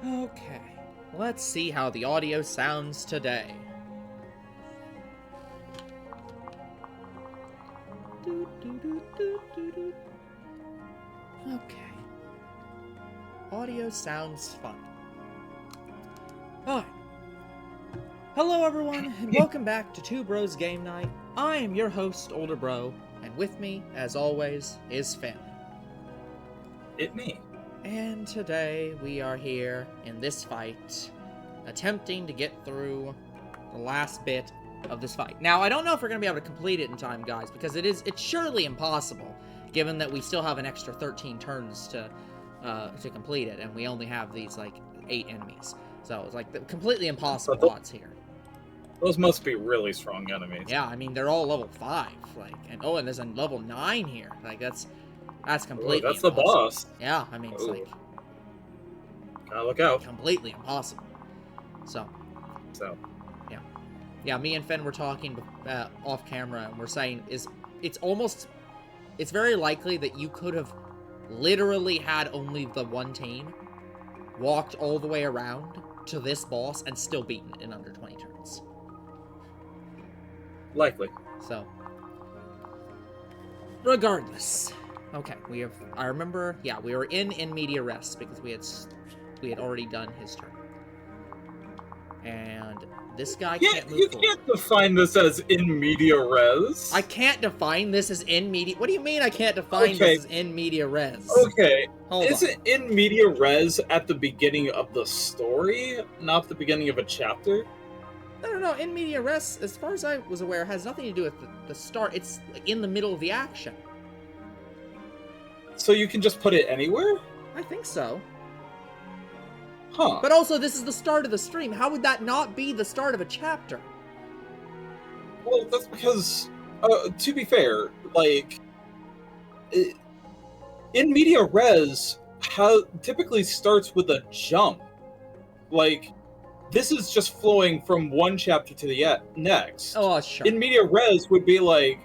Okay, let's see how the audio sounds today. Okay. Audio sounds fine. Alright. Hello everyone, and welcome back to Two Bros Game Night. I am your host, Older Bro, and with me, as always, is Finn. It me. And today we are here in this fight, attempting to get through the last bit of this fight. Now, I don't know if we're going to be able to complete it in time, guys, because it's surely impossible, given that we still have an extra 13 turns to complete it, and we only have these, like, 8 enemies. So, it's, like, completely impossible odds here. Those must be really strong enemies. Yeah, I mean, they're all level 5, like, and there's a level 9 here. Like, that's completely Ooh, that's impossible. the boss. Yeah, I mean, it's like... Gotta look out. Completely impossible. So. Yeah, me and Finn were talking off camera, and we're saying it's very likely that you could have literally had only the one team, walked all the way around to this boss, and still beaten it in under 20 turns. Likely. So. Regardless. Okay, I remember, yeah, we were in media res, because we had already done his turn. And this guy can't move forward. You can't define this as in media res. I can't define this as in media... What do you mean I can't define this as in media res? Okay. Is it in media res at the beginning of the story, not the beginning of a chapter? No. In media res, as far as I was aware, has nothing to do with the start. It's in the middle of the action. So you can just put it anywhere? I think so. Huh. But also, this is the start of the stream. How would that not be the start of a chapter? Well, that's because, to be fair, like, in media res, typically starts with a jump. Like, this is just flowing from one chapter to the next. Oh, sure. In media res would be like,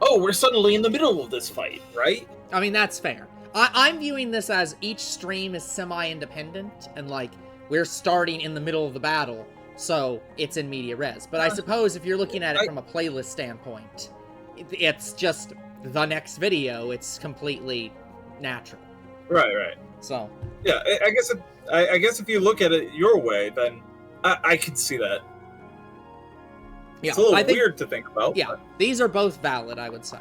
oh, we're suddenly in the middle of this fight, right? I mean, that's fair. I'm viewing this as each stream is semi-independent, and, like, we're starting in the middle of the battle, so it's in media res. But I suppose if you're looking at it from a playlist standpoint, it's just the next video. It's completely natural. Right. So. Yeah, I guess if you look at it your way, then I can see that. Yeah, it's a little weird to think about. Yeah, these are both valid, I would say.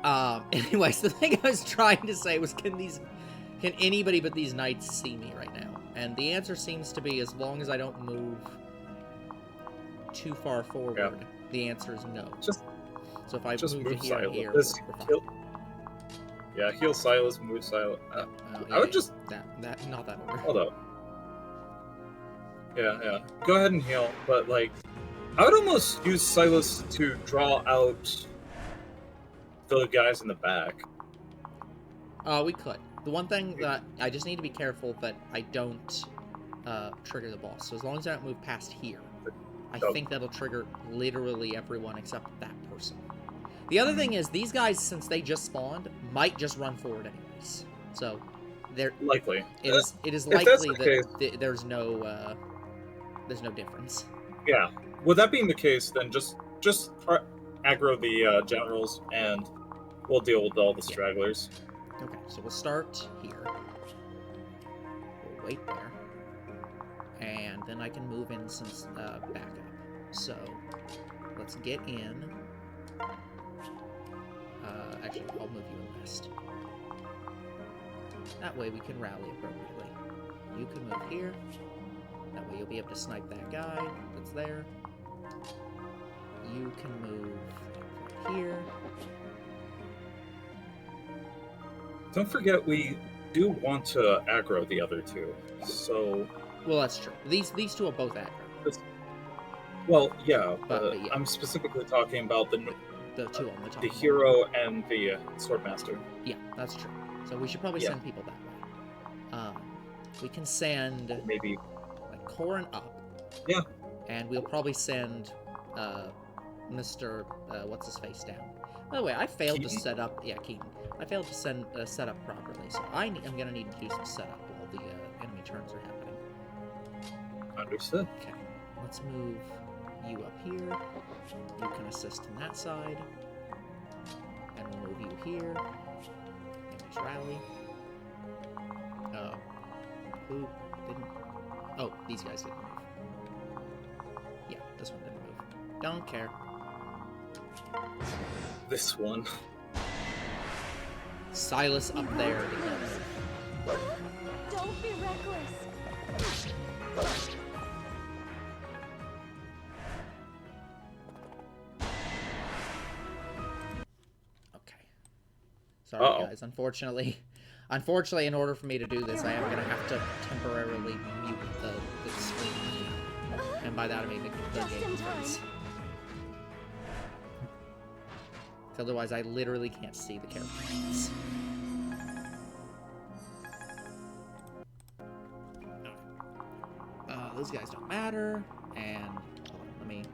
Anyways, the thing I was trying to say was, can anybody but these knights see me right now? And the answer seems to be, as long as I don't move too far forward, the answer is no. So if I move to here and here, heal Silas, move Silas. I would just... not that order. Hold up. Yeah. Go ahead and heal, but, like, I would almost use Silas to draw out the guys in the back. We could. The one thing that I just need to be careful that I don't trigger the boss. So as long as I don't move past here, I think that'll trigger literally everyone except that person. The other thing is, these guys, since they just spawned, might just run forward anyways. So they're likely. It is likely that there's no difference. Yeah. With that being the case, then just aggro the generals, and we'll deal with all the stragglers. Okay, so we'll start here. We'll wait there. And then I can move in some backup. So, let's get in. Actually, I'll move you in west. That way we can rally appropriately. You can move here. That way you'll be able to snipe that guy that's there. You can move here. Don't forget, we do want to aggro the other two, so... Well, that's true. These two are both aggro. Well, yeah, but yeah. I'm specifically talking about the two on the top. The hero and the swordmaster. Yeah, that's true. So we should probably send people that way. We can send... Maybe... like, Corin up. Yeah. And we'll probably send Mr. What's-his-face down. By the way, I failed to set up... Yeah, Keaton. I failed to set up properly, so I'm going to need to do some setup while the enemy turns are happening. Understood. Okay, let's move you up here. You can assist on that side. And we'll move you here. And there's Rally. Who didn't... Oh, these guys didn't move. Yeah, this one didn't move. Don't care. This one. Silas up there did not move. Don't be reckless. Okay. Sorry, guys. Unfortunately, in order for me to do this, I am gonna have to temporarily mute the screen, and by that I mean the game screens. Otherwise, I literally can't see the characters. Those guys don't matter, and hold on, let me.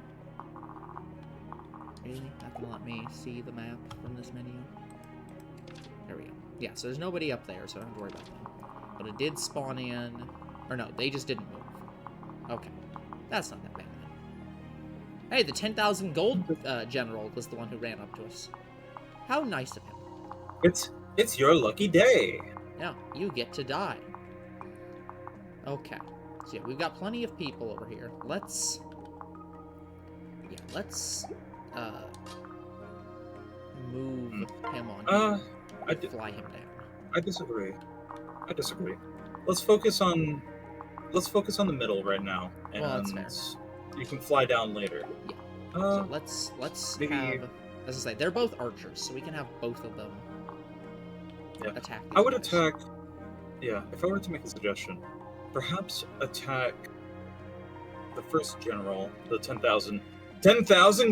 Really, not gonna let me see the map from this menu. There we go. Yeah, so there's nobody up there, so I don't have to worry about them. But it did spawn in... Or no, they just didn't move. Okay. That's not that bad. Hey, the 10,000 gold general was the one who ran up to us. How nice of him. It's your lucky day. Yeah, you get to die. Okay. So yeah, we've got plenty of people over here. Let's... Yeah, let's... move him on here. Fly him down. I disagree. Let's focus on the middle right now, and Well, that's fair. you can fly down later. Yeah. So let's maybe... have, as I say, they're both archers, so we can have both of them attack. I would guys. attack. Yeah, if I were to make a suggestion, perhaps attack the first general, the 10,000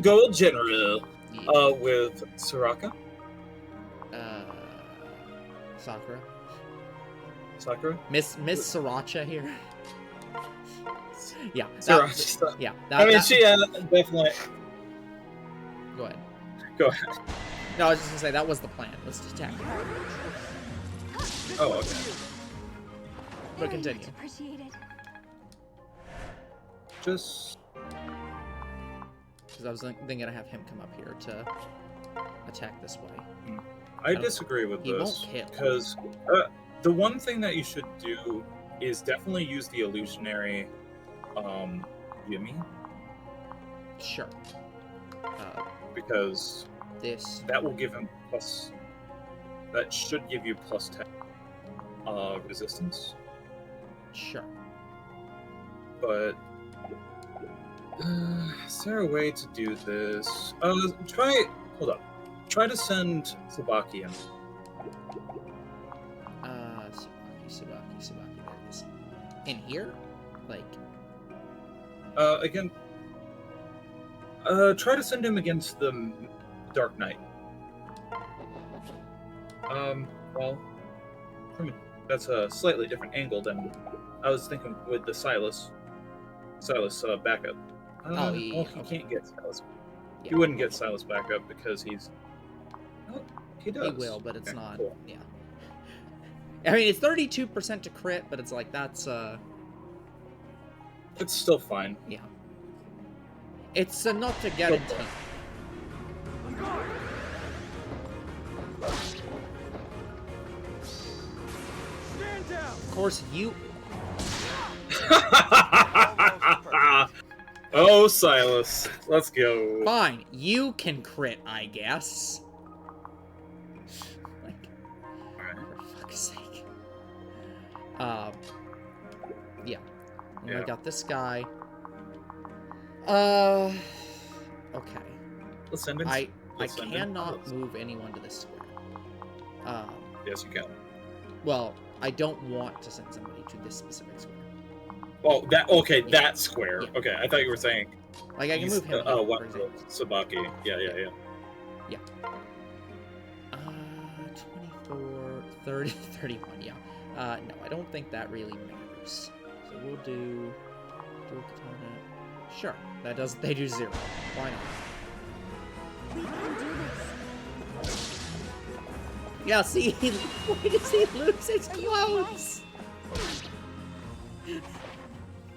gold general, Yeah. with Soraka. Sakura. Miss Sriracha here. Yeah. Sriracha. Yeah. She definitely. Go ahead. Go ahead. No, I was just gonna say that was the plan. Let's just attack him. Oh, okay. But continue. Much appreciated. Just. Because I was then gonna have him come up here to attack this way. I disagree with he this won't kill. because the one thing that you should do is definitely use the illusionary Yumi, Sure. because This. that will give him plus. That should give you plus 10 resistance. Sure. But is there a way to do this? Hold up. Try to send Sabaki in. Sabaki, there it is. In here? Like... Again... try to send him against the Dark Knight. Well... That's a slightly different angle than I was thinking with the Silas backup. He can't get Silas. Yeah. He wouldn't get Silas backup because he's... Oh, he does. He will, but it's not... Cool. Yeah. I mean, it's 32% to crit, but it's like, that's, It's still fine. Yeah. It's not a guarantee. Stand down. Of course, you... Oh, Silas. Let's go. Fine, you can crit, I guess. Like, for fuck's sake. Yeah. And I got this guy. Okay. Let's send him. I Let's send him. cannot move anyone to this square. Yes, you can. Well, I don't want to send somebody to this specific square. Oh, that okay. Yeah. That square. Yeah. Okay, I thought you were saying. Like, I can move him here, What? for example. Sabaki. Yeah. 24, 30, 31, yeah. No, I don't think that really matters. So we'll do katana. Sure, that does, they do 0. Why not? We can do this. Yeah, see, why does he lose his clothes?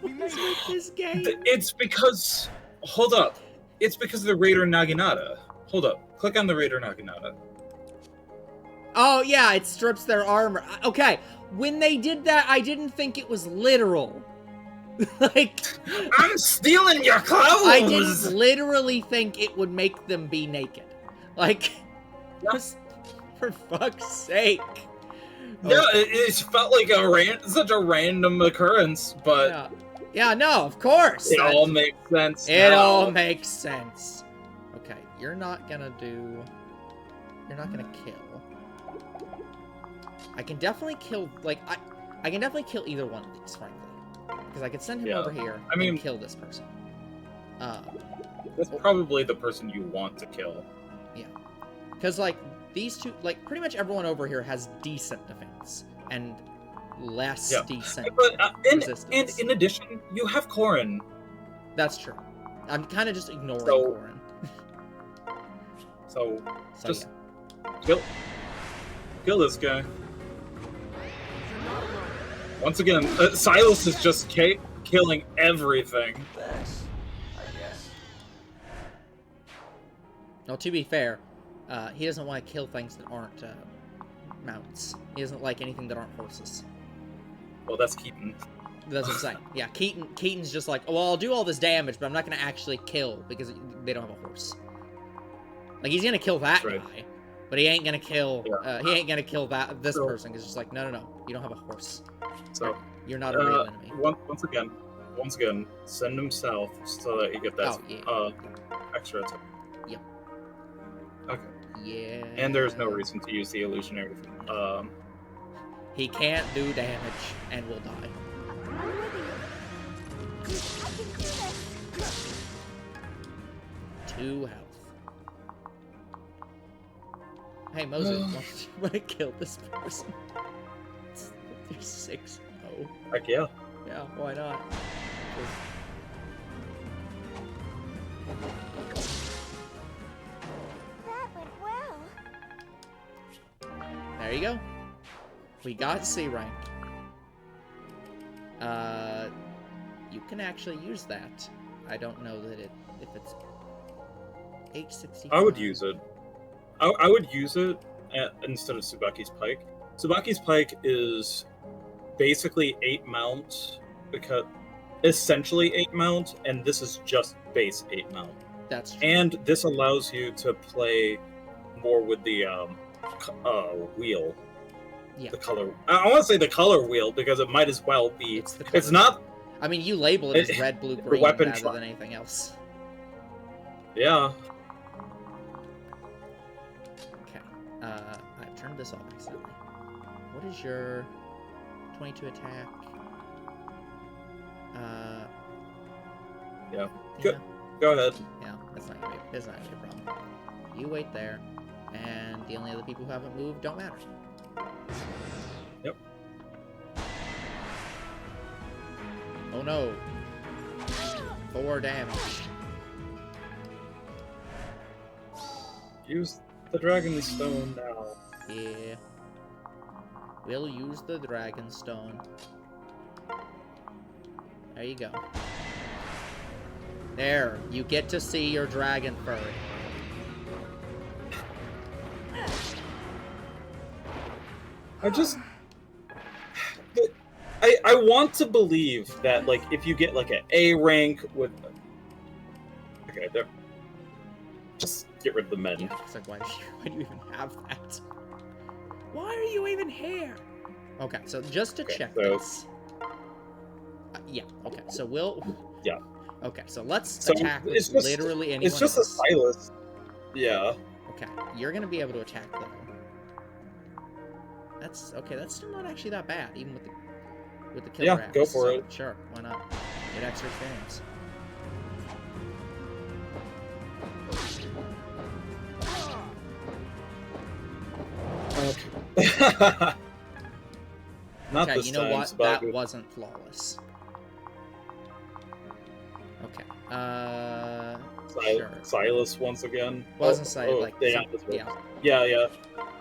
We is with this game? It's because... Hold up. It's because of the Raider Naginata. Hold up. Click on the Raider Naginata. Oh, yeah, it strips their armor. Okay, when they did that, I didn't think it was literal. Like... I'm stealing your clothes! I didn't literally think it would make them be naked. Like, just for fuck's sake. Yeah, it felt like such a random occurrence, but... Yeah, yeah, no, of course. It all makes sense It now. all makes sense. Okay, you're not gonna do... You're not gonna kill. I can definitely kill, like, I can definitely kill either one of these, frankly. Because I could send him over here and kill this person. That's probably the person you want to kill. Yeah. Because, like, these two, like, pretty much everyone over here has decent defense. And less decent resistance. And in addition, you have Corrin. That's true. I'm kind of just ignoring Corrin. So just kill this guy. Once again, Silas is just killing everything. Thanks, I guess. Well, to be fair, he doesn't want to kill things that aren't mounts. He doesn't like anything that aren't horses. Well, that's Keaton. That's what I'm saying. Yeah, Keaton's just like, well, I'll do all this damage, but I'm not going to actually kill because they don't have a horse. Like, he's going to kill that guy, but he ain't going to kill, this person, because it's just like, no, you don't have a horse. So, you're not a real enemy. Once again, send him south so that you get that extra attack. Yep. Okay. Yeah. And there's no reason to use the illusionary. He can't do damage and will die. I'm with you. I can do this. 2 health. Hey, Moses, want to kill this person? You're 6-0. Heck yeah. Yeah, why not? That went well. There you go. We got C rank. You can actually use that. I don't know that if it's H60. I would use it. I would use it instead of Tsubaki's Pike. Tsubaki's Pike is basically 8 mount, because essentially 8 mount, and this is just base 8 mount. That's true. And this allows you to play more with the wheel. Yeah. The color. I want to say the color wheel because it might as well be. It's not. I mean, you label it as red, blue, green weapon rather than anything else. Yeah. Okay. I've turned this off accidentally. What is your 22 attack? Yeah. Go ahead. Yeah, that's not gonna be a problem. You wait there, and the only other people who haven't moved don't matter. Yep. Oh no. 4 damage. Use the Dragon Stone now. Yeah. We'll use the Dragon Stone. There you go. There, you get to see your dragon furry. I want to believe that, like, if you get, like, an A rank with... Okay, there. Just get rid of the men. Yeah, it's like, why do you even have that? Why are you even here? Okay, so just to check this. Yeah, okay, so we'll... Yeah. Okay, so let's attack with literally anyone It's just else. a Silas. Yeah. Okay, you're gonna be able to attack though. That's okay. That's still not actually that bad, even with the killer axe. Go for it. Sure, why not? Get extra experience. Okay. Not Okay, this you know time, what? Tsubaku. That wasn't flawless. Okay. Sure. Silas once again. Wasn't Silas like Yeah.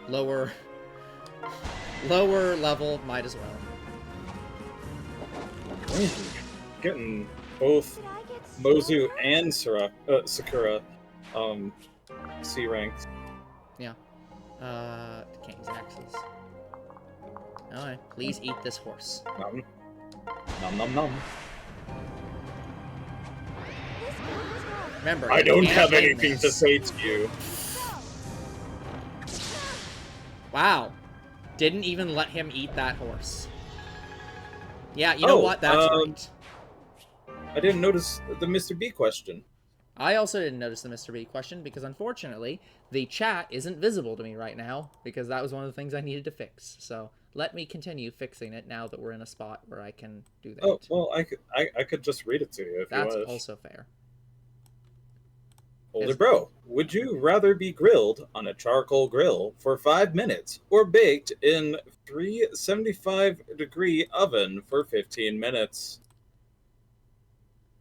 Lower level, might as well. getting both Did I get Mozu stronger? and Sakura C ranked. Can't use axes. Alright, please eat this horse. Nom nom nom. This game is hard. Remember, I you don't can't have hang anything to this. say to you. Wow. Didn't even let him eat that horse. Yeah, you know what? That's right. I didn't notice the Mr. B question. I also didn't notice the Mr. B question because, unfortunately, the chat isn't visible to me right now because that was one of the things I needed to fix. So let me continue fixing it now that we're in a spot where I can do that. Oh, well, I could just read it to you if That's you wish. also fair. Older bro, would you rather be grilled on a charcoal grill for 5 minutes or baked in 375-degree oven for 15 minutes?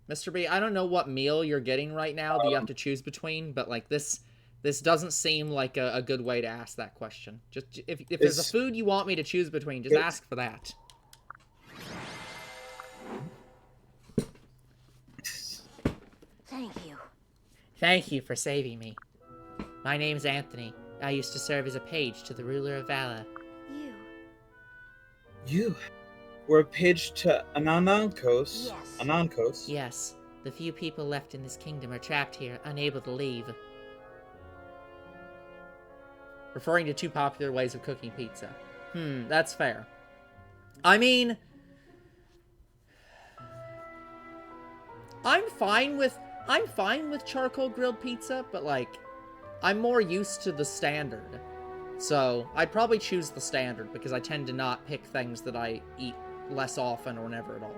Mr. B, I don't know what meal you're getting right now that you have to choose between, but like this doesn't seem like a good way to ask that question. Just if there's a food you want me to choose between, just ask for that. Thank you. Thank you for saving me. My name's Anthony. I used to serve as a page to the ruler of Vala. You were a page to Anankos. Yes. Anankos. Yes, the few people left in this kingdom are trapped here, unable to leave. Referring to two popular ways of cooking pizza. That's fair. I mean, I'm fine with charcoal grilled pizza, but like, I'm more used to the standard. So, I'd probably choose the standard because I tend to not pick things that I eat less often or never at all.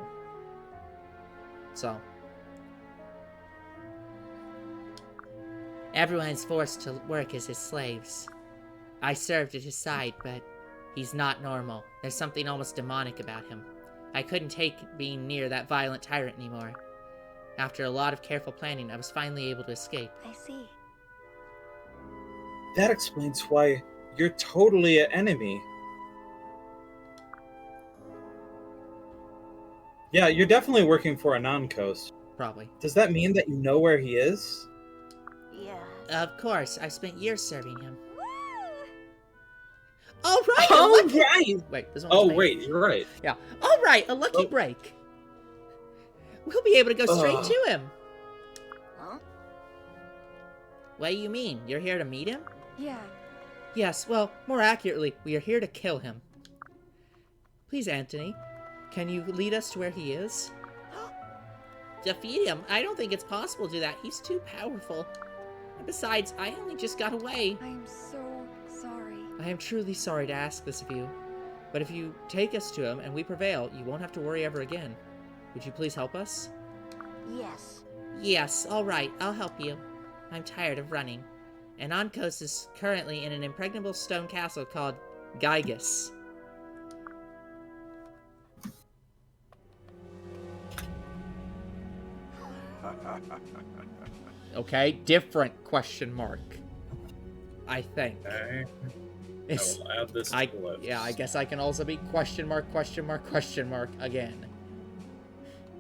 So. Everyone is forced to work as his slaves. I served at his side, but he's not normal. There's something almost demonic about him. I couldn't take being near that violent tyrant anymore. After a lot of careful planning, I was finally able to escape. I see. That explains why you're totally an enemy. Yeah, you're definitely working for Anankos. Probably. Does that mean that you know where he is? Yeah. Of course, I spent years serving him. Woo! All right. Oh, right. Wait, this one's Oh, me. wait, you're right. Yeah. All right, a lucky break. We'll be able to go straight to him. Huh? What do you mean? You're here to meet him? Yeah. Yes, well, more accurately, we are here to kill him. Please, Anthony, can you lead us to where he is? Defeat him? I don't think it's possible to do that. He's too powerful. And besides, I only just got away. I'm so sorry. I am truly sorry to ask this of you, but if you take us to him and we prevail, you won't have to worry ever again. Would you please help us? Yes. Yes, all right, I'll help you. I'm tired of running. And Ankos is currently in an impregnable stone castle called Gygus. Okay, different question mark. I think. Okay. I It's, will add this to the list. yeah, I guess I can also be question mark, question mark, question mark again.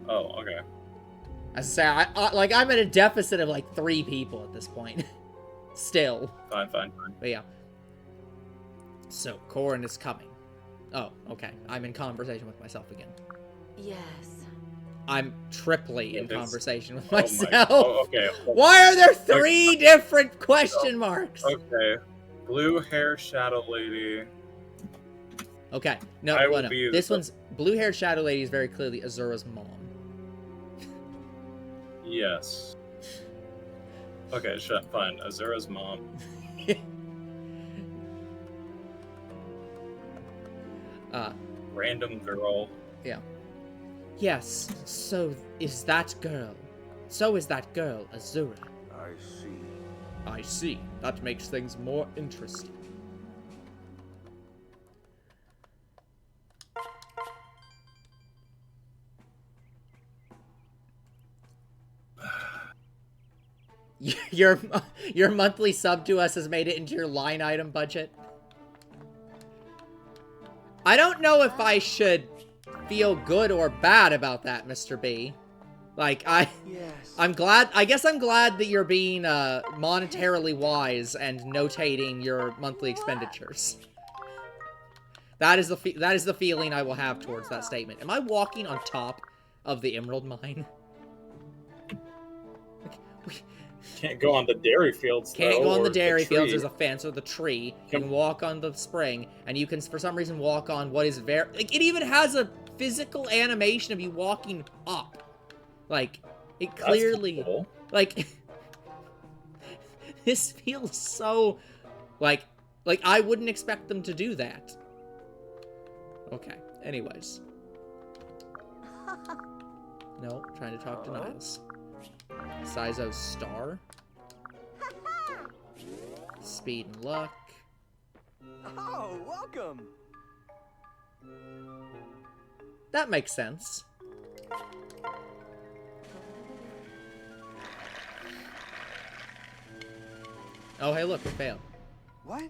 Oh, okay. As I say, like, I'm at a deficit of like 3 people at this point. Still. Fine. But yeah. So, Corin is coming. Oh, okay. I'm in conversation with myself again. Yes. I'm triply in It's- conversation with Oh, myself. Oh, okay. Why are there 3 different question marks? Okay. Blue hair shadow lady. Okay. No, I will no. be This the- one's blue-haired shadow lady is very clearly Azura's mom. Yes. Okay, fine. Azura's mom. Random girl. Yeah. Yes, so is that girl. So is that girl, Azura. I see. I see. That makes things more interesting. Your monthly sub to us has made it into your line item budget. I don't know if I should feel good or bad about that, Mr. B. Like, Yes. I'm glad, I guess I'm glad that you're being, monetarily wise and notating your monthly expenditures. That is the feeling I will have towards that statement. Am I walking on top of the emerald mine? Can't go on the dairy fields, Can't go on the or dairy fields, tree. there's a fence or the tree. You Can- can walk on the spring, and you can, for some reason, walk on what is very... Like, it even has a physical animation of you walking up. Like, it That's clearly... cool. Like, this feels so... Like, I wouldn't expect them to do that. Okay, anyways. No, trying to talk to Niles. Sizo's star. Speed and luck. Oh, welcome. That makes sense. Oh, hey, look, we failed. What?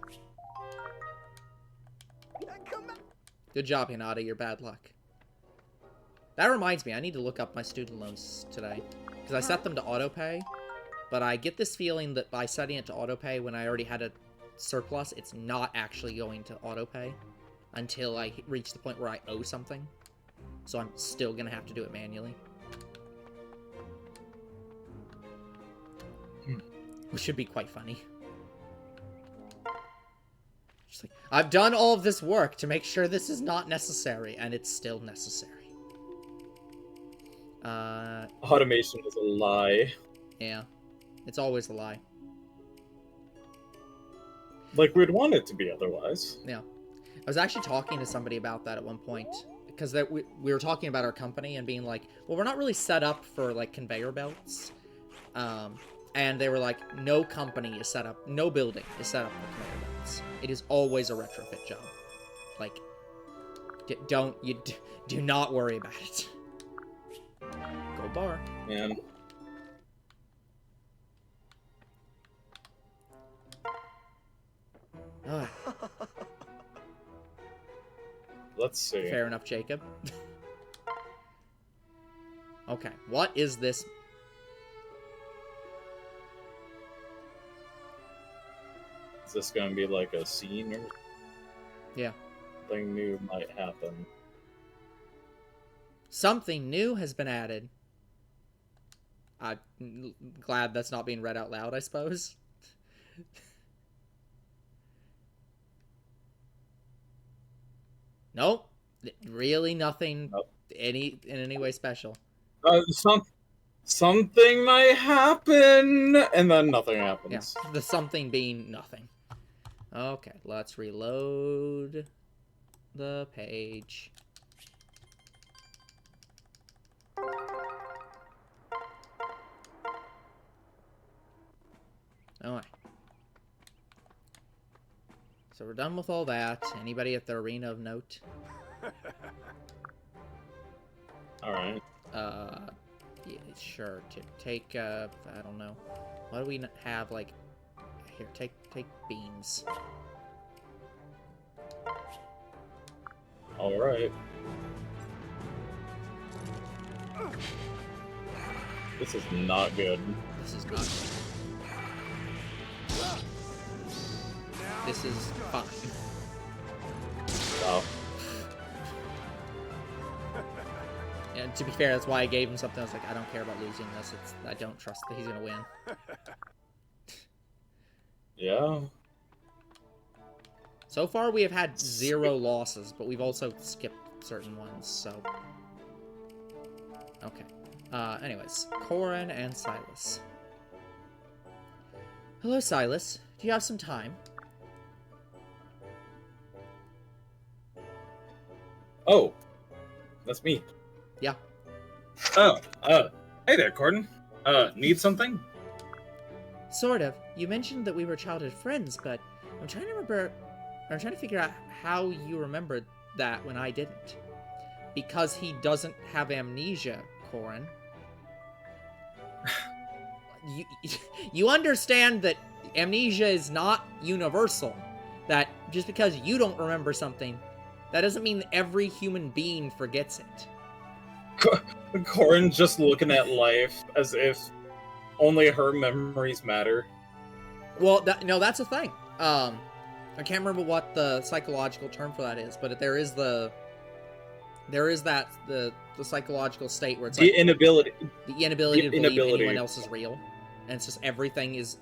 Come on. Good job, Hinata. You're bad luck. That reminds me, I need to look up my student loans today. Because I set them to autopay. But I get this feeling that by setting it to autopay when I already had a surplus, it's not actually going to autopay until I reach the point where I owe something. So I'm still going to have to do it manually. Which should be quite funny. Just like, I've done all of this work to make sure this is not necessary, and it's still necessary. Automation is a lie. Yeah. It's always a lie. Like, we'd want it to be otherwise. Yeah. I was actually talking to somebody about that at one point. Because we were talking about our company and being like, well, we're not really set up for, like, conveyor belts. And they were like, no company is set up, no building is set up for conveyor belts. It is always a retrofit job. Like, do not worry about it. Go bar. Man. Ugh, Let's see. fair enough, Jacob. Okay, what is this? Is this going to be like a scene or Yeah. something new might happen? Something new has been added. I'm glad that's not being read out loud, I suppose. Nope. Really nothing Nope. in any way special. Something might happen, and then nothing happens. Yeah, the something being nothing. Okay, let's reload the page. Alright. So we're done with all that. Anybody at the arena of note? Alright. Yeah, sure. Take, I don't know. What do we have, like... Here, take beans. Alright. This is not good. This is not good. This is fine. Oh. And to be fair, that's why I gave him something. I was like, I don't care about losing this. I don't trust that he's gonna win. Yeah. So far, we have had 0 losses, but we've also skipped certain ones, so... Okay. Anyways. Corin and Silas. Hello, Silas. Do you have some time? Oh. That's me. Yeah. Oh, hey there, Corden. Need something? Sort of. You mentioned that we were childhood friends, but I'm trying to figure out how you remembered that when I didn't. Because he doesn't have amnesia, Corin. You understand that amnesia is not universal. That just because you don't remember something That doesn't mean that every human being forgets it. Corin just looking at life as if only her memories matter. Well, no, that's a thing. I can't remember what the psychological term for that is, but there is the psychological state where it's The like inability. the inability to believe inability. anyone else is real, and it's just everything is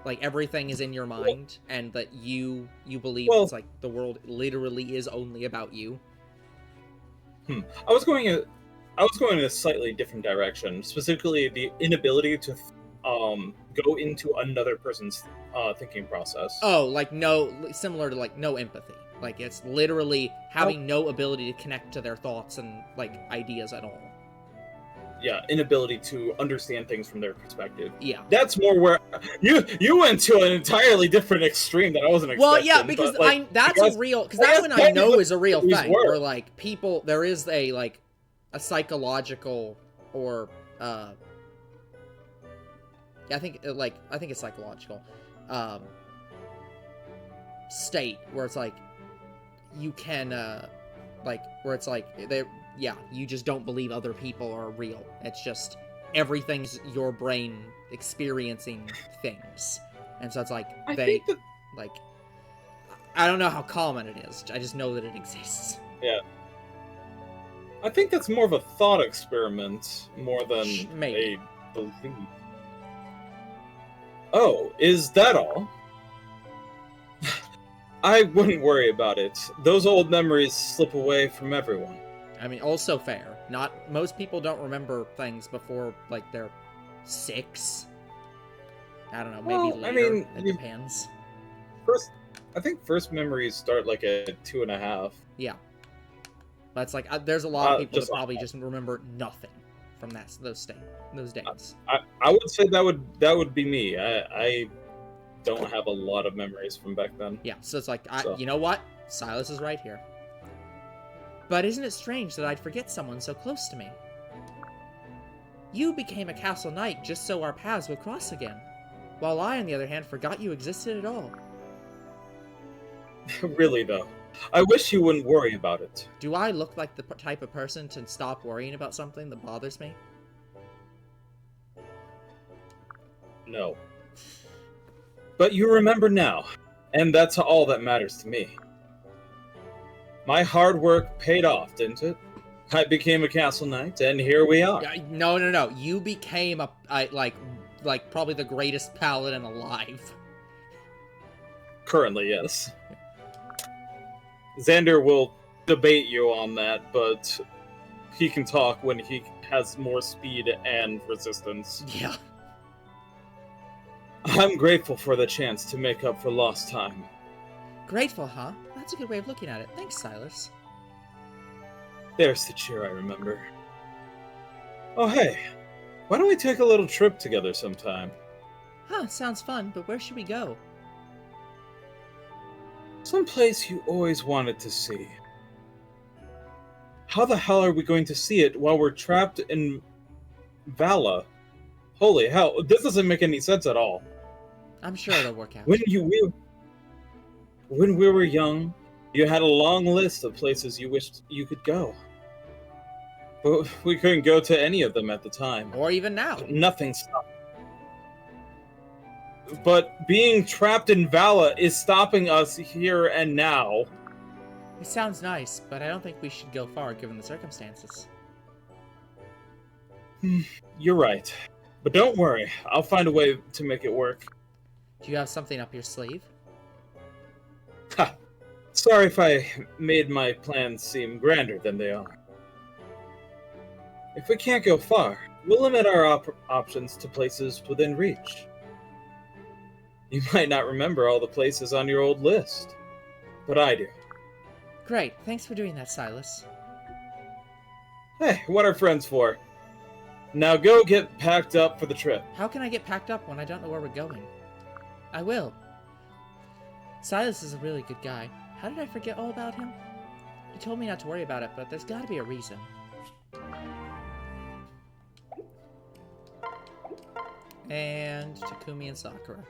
like everything is in your mind, and that you believe it's like the world literally is only about you. I was going in a slightly different direction, specifically the inability to go into another person's thinking process. Oh, like similar to like no empathy. Like it's literally having no ability to connect to their thoughts and like ideas at all. Yeah, inability to understand things from their perspective. Yeah. That's more where you went to an entirely different extreme that I wasn't expecting. Well, yeah, because that's a real, because that one I know is a real thing, where like people, there is a psychological or I think it's psychological state where it's like you can where it's like you just don't believe other people are real. It's just everything's your brain experiencing things, and so it's like I don't know how common it is. I just know that it exists. Yeah. I think that's more of a thought experiment more than maybe a belief. Oh, is that all? I wouldn't worry about it. Those old memories slip away from everyone. I mean, also fair. Most people don't remember things before, like, they're 6. I don't know, maybe later. I mean, it depends. I think first memories start, like, at 2.5. Yeah. But it's like, there's a lot of people that probably just remember nothing from those days. I would say that would be me. I don't have a lot of memories from back then. Yeah, so it's like, you know what? Silas is right here. But isn't it strange that I'd forget someone so close to me? You became a castle knight just so our paths would cross again, while I, on the other hand, forgot you existed at all. Really, though. I wish you wouldn't worry about it. Do I look like the type of person to stop worrying about something that bothers me? No. But you remember now, and that's all that matters to me. My hard work paid off, didn't it? I became a castle knight, and here we are. No. You became like probably the greatest paladin alive. Currently, yes. Xander will debate you on that, but he can talk when he has more speed and resistance. Yeah. I'm grateful for the chance to make up for lost time. Grateful, huh? That's a good way of looking at it. Thanks, Silas. There's the cheer I remember. Oh, hey. Why don't we take a little trip together sometime? Huh, sounds fun, but where should we go? Someplace you always wanted to see. How the hell are we going to see it while we're trapped in Vala? Holy hell, this doesn't make any sense at all. I'm sure it'll work out. When we were young, you had a long list of places you wished you could go. But we couldn't go to any of them at the time. Or even now. Nothing stopped. But being trapped in Vala is stopping us here and now. It sounds nice, but I don't think we should go far given the circumstances. You're right. But don't worry, I'll find a way to make it work. Do you have something up your sleeve? Ha! Sorry if I made my plans seem grander than they are. If we can't go far, we'll limit our options to places within reach. You might not remember all the places on your old list, but I do. Great, thanks for doing that, Silas. Hey, what are friends for? Now go get packed up for the trip. How can I get packed up when I don't know where we're going? I will. Silas is a really good guy. How did I forget all about him? He told me not to worry about it, but there's gotta be a reason. And Takumi and Sakura.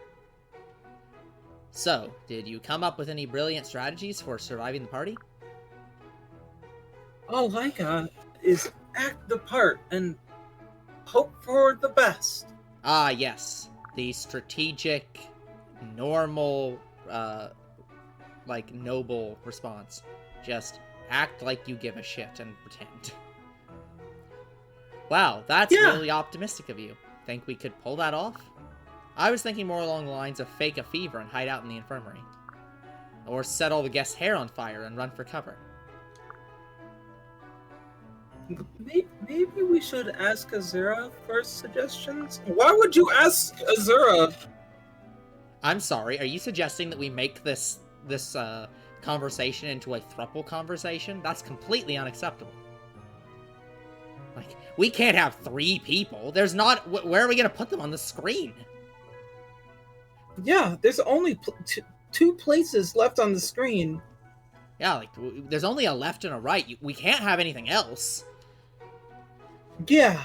So, did you come up with any brilliant strategies for surviving the party? all I got is act the part and hope for the best. Ah, yes. The strategic, normal, like, noble response. Just act like you give a shit and pretend. Wow, that's Yeah. really optimistic of you. Think we could pull that off? I was thinking more along the lines of fake a fever and hide out in the infirmary. Or set all the guests' hair on fire and run for cover. Maybe we should ask Azura for suggestions? Why would you ask Azura? I'm sorry, are you suggesting that we make this conversation into a throuple conversation? That's completely unacceptable. Like, we can't have 3 people. There's not... Where are we gonna put them on the screen? Yeah, there's only two places left on the screen. Yeah, like, there's only a left and a right. We can't have anything else. Yeah.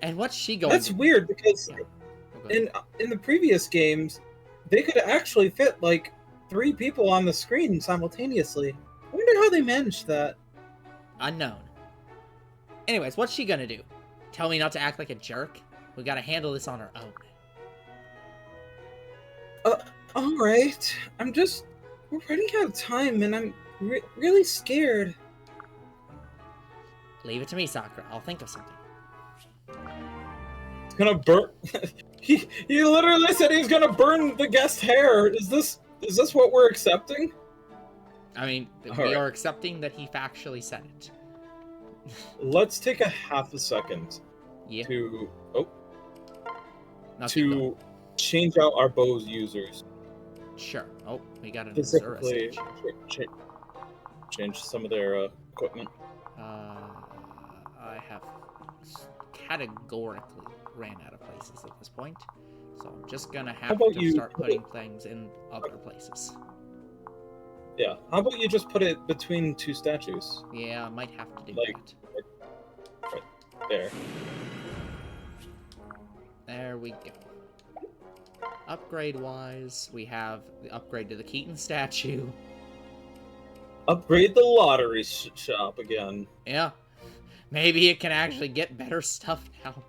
And what's she going That's to... weird, because Yeah. Okay. in the previous games, they could actually fit, like, 3 people on the screen simultaneously. I wonder how they managed that. Unknown. Anyways, what's she gonna do? Tell me not to act like a jerk? We gotta handle this on our own. Alright. We're running out of time, and I'm really scared. Leave it to me, Sakura. I'll think of something. It's gonna burn. he literally said he's gonna burn the guest's hair. Is this what we're accepting? I mean, we Alright. are accepting that he factually said it. Let's take a half a second Yeah. to Now keep going. to change out our Bose users. Sure. Oh, we got an Azura Specifically, stage. change some of their equipment. I have categorically ran out of places at this point, so I'm just gonna have about to you- start putting things in other places. Yeah. How about you just put it between 2 statues? Yeah, I might have to do Like- that. There. There we go. Upgrade-wise, we have the upgrade to the Keaton statue. Upgrade the lottery shop again. Yeah. Maybe it can actually get better stuff now.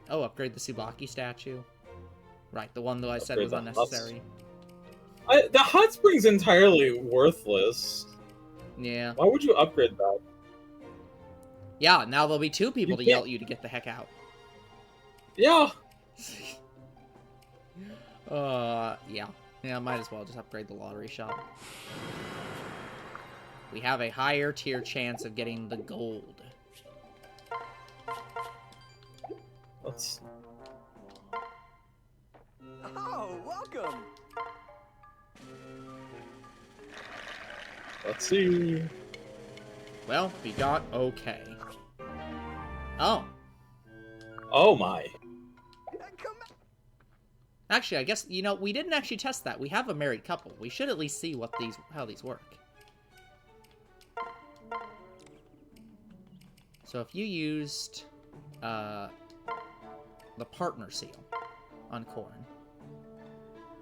Oh, upgrade the Tsubaki statue. Right, the one that I said Upgrade was the unnecessary. The hot spring's entirely worthless. Yeah. Why would you upgrade that? Yeah, now there'll be 2 people You to can't- yell at you to get the heck out. Yeah. Yeah. Yeah, might as well just upgrade the lottery shop. We have a higher tier chance of getting the gold. Let's. Oh, welcome. Let's see. Well, we got okay. Oh. Oh my. Come back. Actually, I guess, you know, we didn't actually test that. We have a married couple. We should at least see how these work. So if you used the partner seal on Corrin,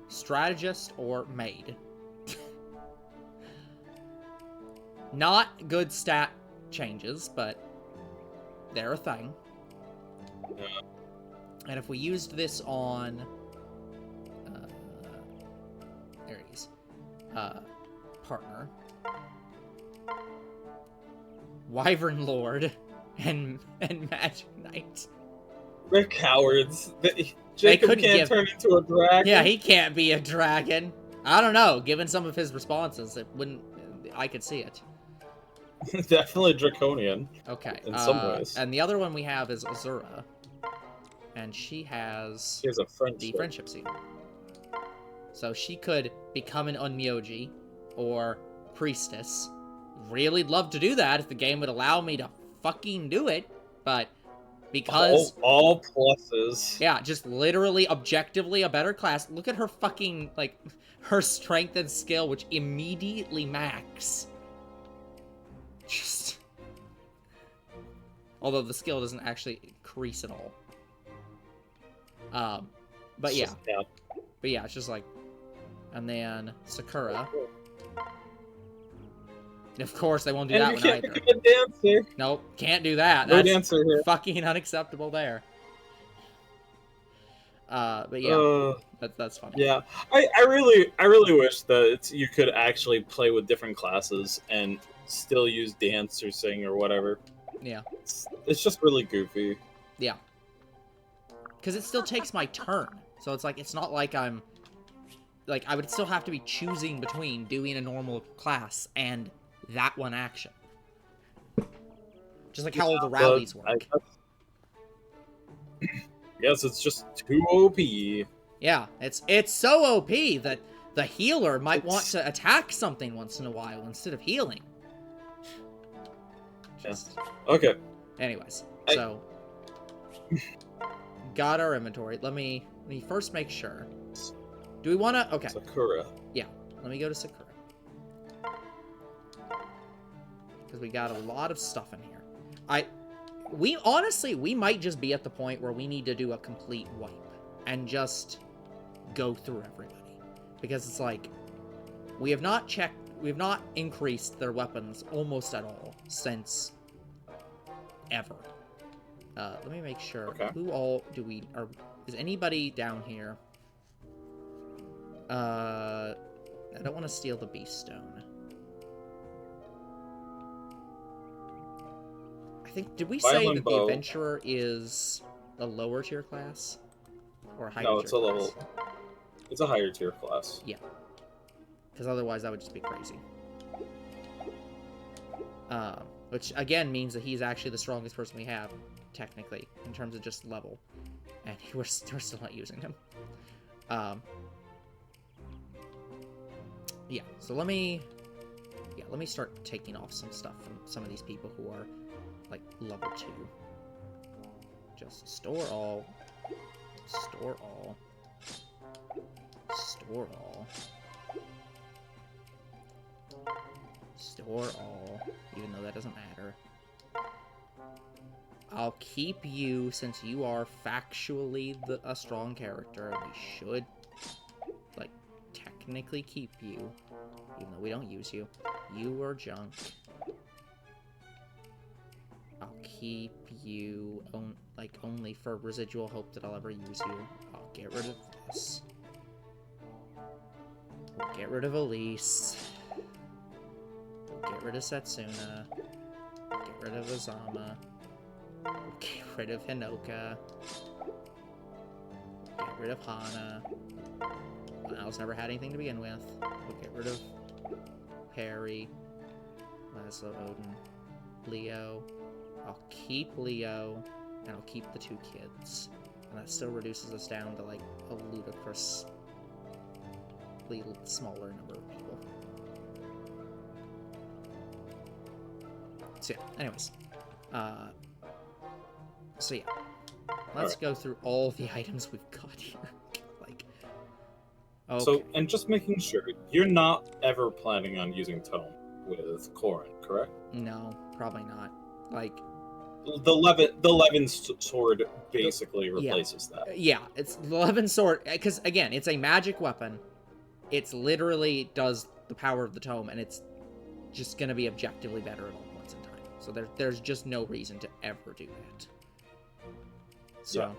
strategist or maid. Not good stat changes, but they're a thing. And if we used this on there it is, partner, Wyvern Lord, and Magic Knight. They're cowards. Jacob couldn't can't give- turn into a dragon. Yeah, he can't be a dragon. I don't know. Given some of his responses, it wouldn't. I could see it. Definitely draconian. Okay. In some ways. And the other one we have is Azura, and she has He has a the friendship. friendship seal. So she could become an Onmyoji or priestess. Really love to do that if the game would allow me to fucking do it, but because all pluses. yeah, just literally objectively a better class. Look at her fucking like her strength and skill, which immediately max. Just although the skill doesn't actually increase at all. But yeah. But yeah, it's just like, and then Sakura. Of course, they won't do And that you one can't either. become a dancer. Nope, can't do that. No That's dancer here. fucking unacceptable there. But yeah, that's funny. Yeah, I really wish that you could actually play with different classes and still use dance or sing or whatever. Yeah. It's just really goofy. Yeah. Because it still takes my turn. So it's like, it's not like I'm... Like, I would still have to be choosing between doing a normal class and that one action. Just like how all the rallies work. Yes, it's just too OP. Yeah, it's so OP that the healer might want to attack something once in a while instead of healing. Just... Okay. Anyways, so... Got our inventory. Let me first make sure. Do we want to... Okay. Sakura. Yeah. Let me go to Sakura. Because we got a lot of stuff in here. We honestly, we might just be at the point where we need to do a complete wipe. And just go through everybody. Because it's like... We have not increased their weapons almost at all since... ever. Let me make sure. Okay. Who all do we... Is anybody down here? I don't want to steal the Beast Stone. I think... Did we say that the Adventurer is a lower tier class? Or a higher tier class? No, it's a level... It's a higher tier class. Yeah. Because otherwise that would just be crazy. Which, again, means that he's actually the strongest person we have, technically, in terms of just level. And we're still not using him. Yeah, so let me start taking off some stuff from some of these people who are, like, level 2. Just store all. Store all. Store all. Store all, even though that doesn't matter. I'll keep you, since you are factually a strong character, we should, like, technically keep you, even though we don't use you. You are junk. I'll keep you, only for residual hope that I'll ever use you. I'll get rid of this. We'll get rid of Elise. Get rid of Setsuna. Get rid of Azama. Get rid of Hinoka. Get rid of Hana. Hana's never had anything to begin with. We'll get rid of Perry. Laszlo, Odin. Leo. I'll keep Leo. And I'll keep the 2 kids. And that still reduces us down to, like, a ludicrously smaller number of people. So yeah, anyways. So yeah. Let's go through all the items we've got here. Like, okay. So, and just making sure, you're not ever planning on using Tome with Corrin, correct? No, probably not. Like... The Levin sword basically replaces that. Yeah, it's the Levin sword, because, again, it's a magic weapon. It's literally does the power of the Tome, and it's just gonna be objectively better at all points in time. So there's just no reason to ever do that. So,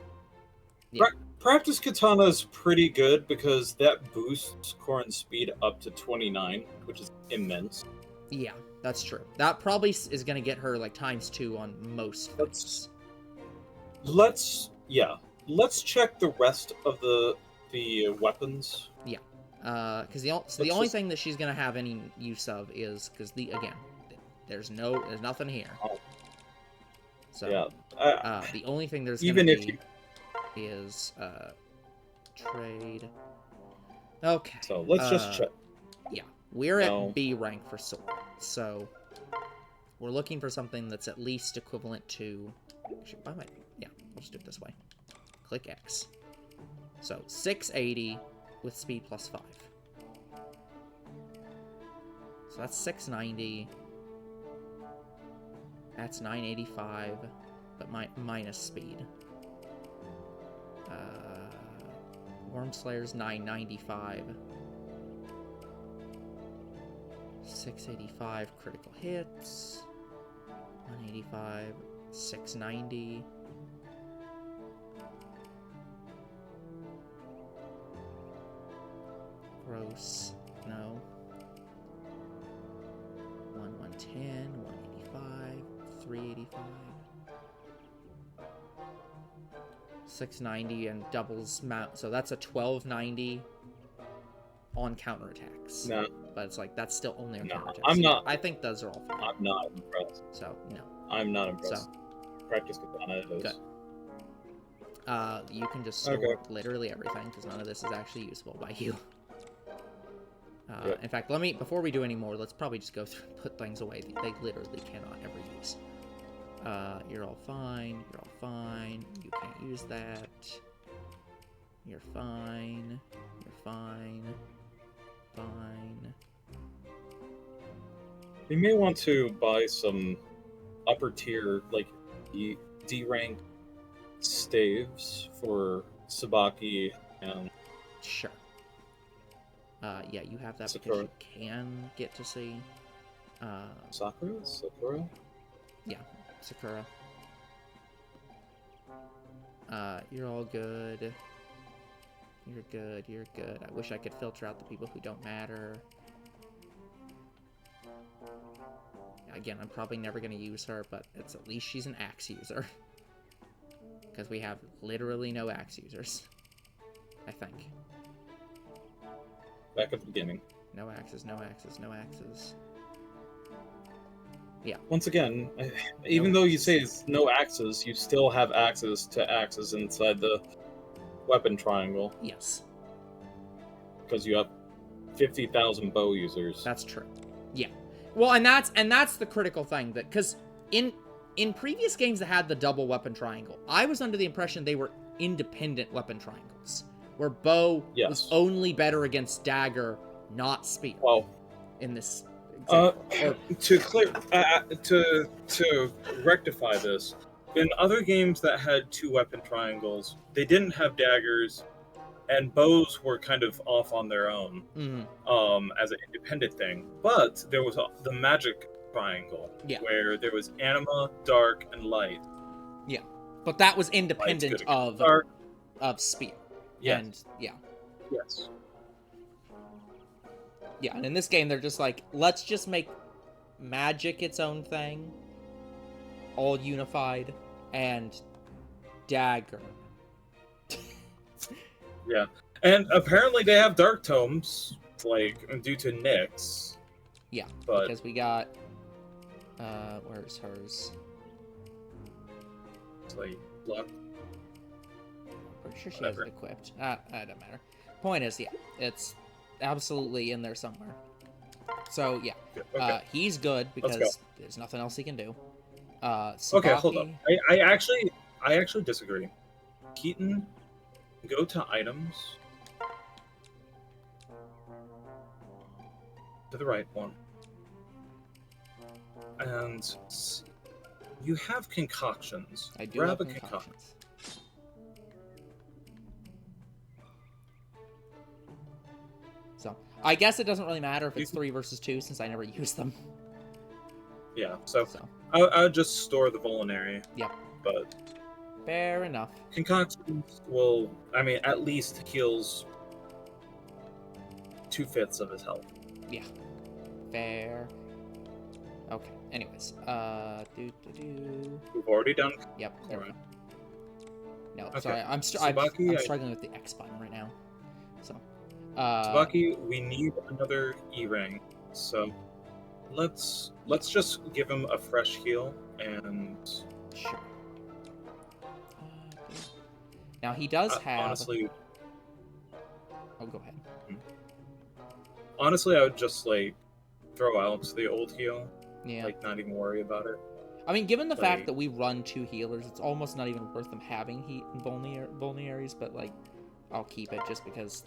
yeah. Practice Katana is pretty good because that boosts Corrin's speed up to 29, which is immense. Yeah, that's true. That probably is gonna get her like ×2 on most things. Let's check the rest of the weapons. Yeah, because the only thing that she's gonna have any use of is because there's nothing here. Oh. So yeah, the only thing there's even gonna if be is trade. Okay. So let's just check. Yeah, we're at B rank for sword, so we're looking for something that's at least equivalent to. Actually, yeah, I'll just do it this way. Click X. So 680 with speed +5. So that's 690. That's 985, but minus speed. Wormslayer's 995. 685 critical hits. 185, 690. Gross, no. 110, 185, 385. 690 and doubles mount, so that's a 1290 on counterattacks. No, But it's like, that's still only on No, counterattacks. I'm not- I think those are all fine. I'm not impressed. So, no. I'm not impressed. So, Practice katana it is. good. You can just store Okay. literally everything, because none of this is actually usable by you. Good. In fact, before we do any more, let's probably just go through and put things away that they literally cannot ever use. You're all fine, you're all fine, you can't use that. You're fine, you're fine, fine. You may want to buy some upper tier, like D rank staves for Sabaki and Sure. Yeah, you have that because Sakura. you can get to see, Sakura? yeah, Sakura. You're all good. You're good, you're good. I wish I could filter out the people who don't matter. Again, I'm probably never going to use her, but at least she's an axe user. Because we have literally no axe users. I think. Back at the beginning. No axes, no axes, no axes. Yeah. Once again, even though you say it's no axes, you still have access to axes inside the weapon triangle. Yes. Because you have 50,000 bow users. That's true. Yeah. Well, and that's the critical thing, that because in previous games that had the double weapon triangle, I was under the impression they were independent weapon triangles, where bow was only better against dagger, not spear. Well, in this example. to rectify this, in other games that had two weapon triangles, they didn't have daggers, and bows were kind of off on their own, as an independent thing. But there was the magic triangle, where there was anima, dark, and light. Yeah, but that was independent of spear. Yes. And yeah. Yes. Yeah, and in this game they're just like, let's just make magic its own thing, all unified, and dagger. Yeah, and apparently they have dark tomes, like, due to Nyx. Yeah, but because we got, where's hers? It's like, luck. Pretty sure she has it equipped. That don't matter. Point is, yeah, it's absolutely in there somewhere. So, yeah, Okay. he's good because there's nothing else he can do. Sabaki, Okay, hold on. I actually disagree. Keaton, go to items. To the right one. And you have concoctions. I do Grab have a concoction. concoctions. So, I guess it doesn't really matter if it's 3 versus 2 since I never use them. Yeah, so. I would just store the Volinary. Yep. But fair enough. Concoctions will, I mean, at least heals 2/5 of his health. Yeah. Fair. Okay. Anyways, We've already done. Yep. There we go. No, Okay. sorry. I'm Sabaki, struggling with the X button right now. So. Sabaki, we need another E-ring, so let's just give him a fresh heal and. Sure. Now he does have. Honestly. Oh, go ahead. Honestly, I would just like throw out the old heal. Yeah. Like not even worry about it. I mean, given the fact that we run 2 healers, it's almost not even worth them having heat and vulneraries, but like, I'll keep it just because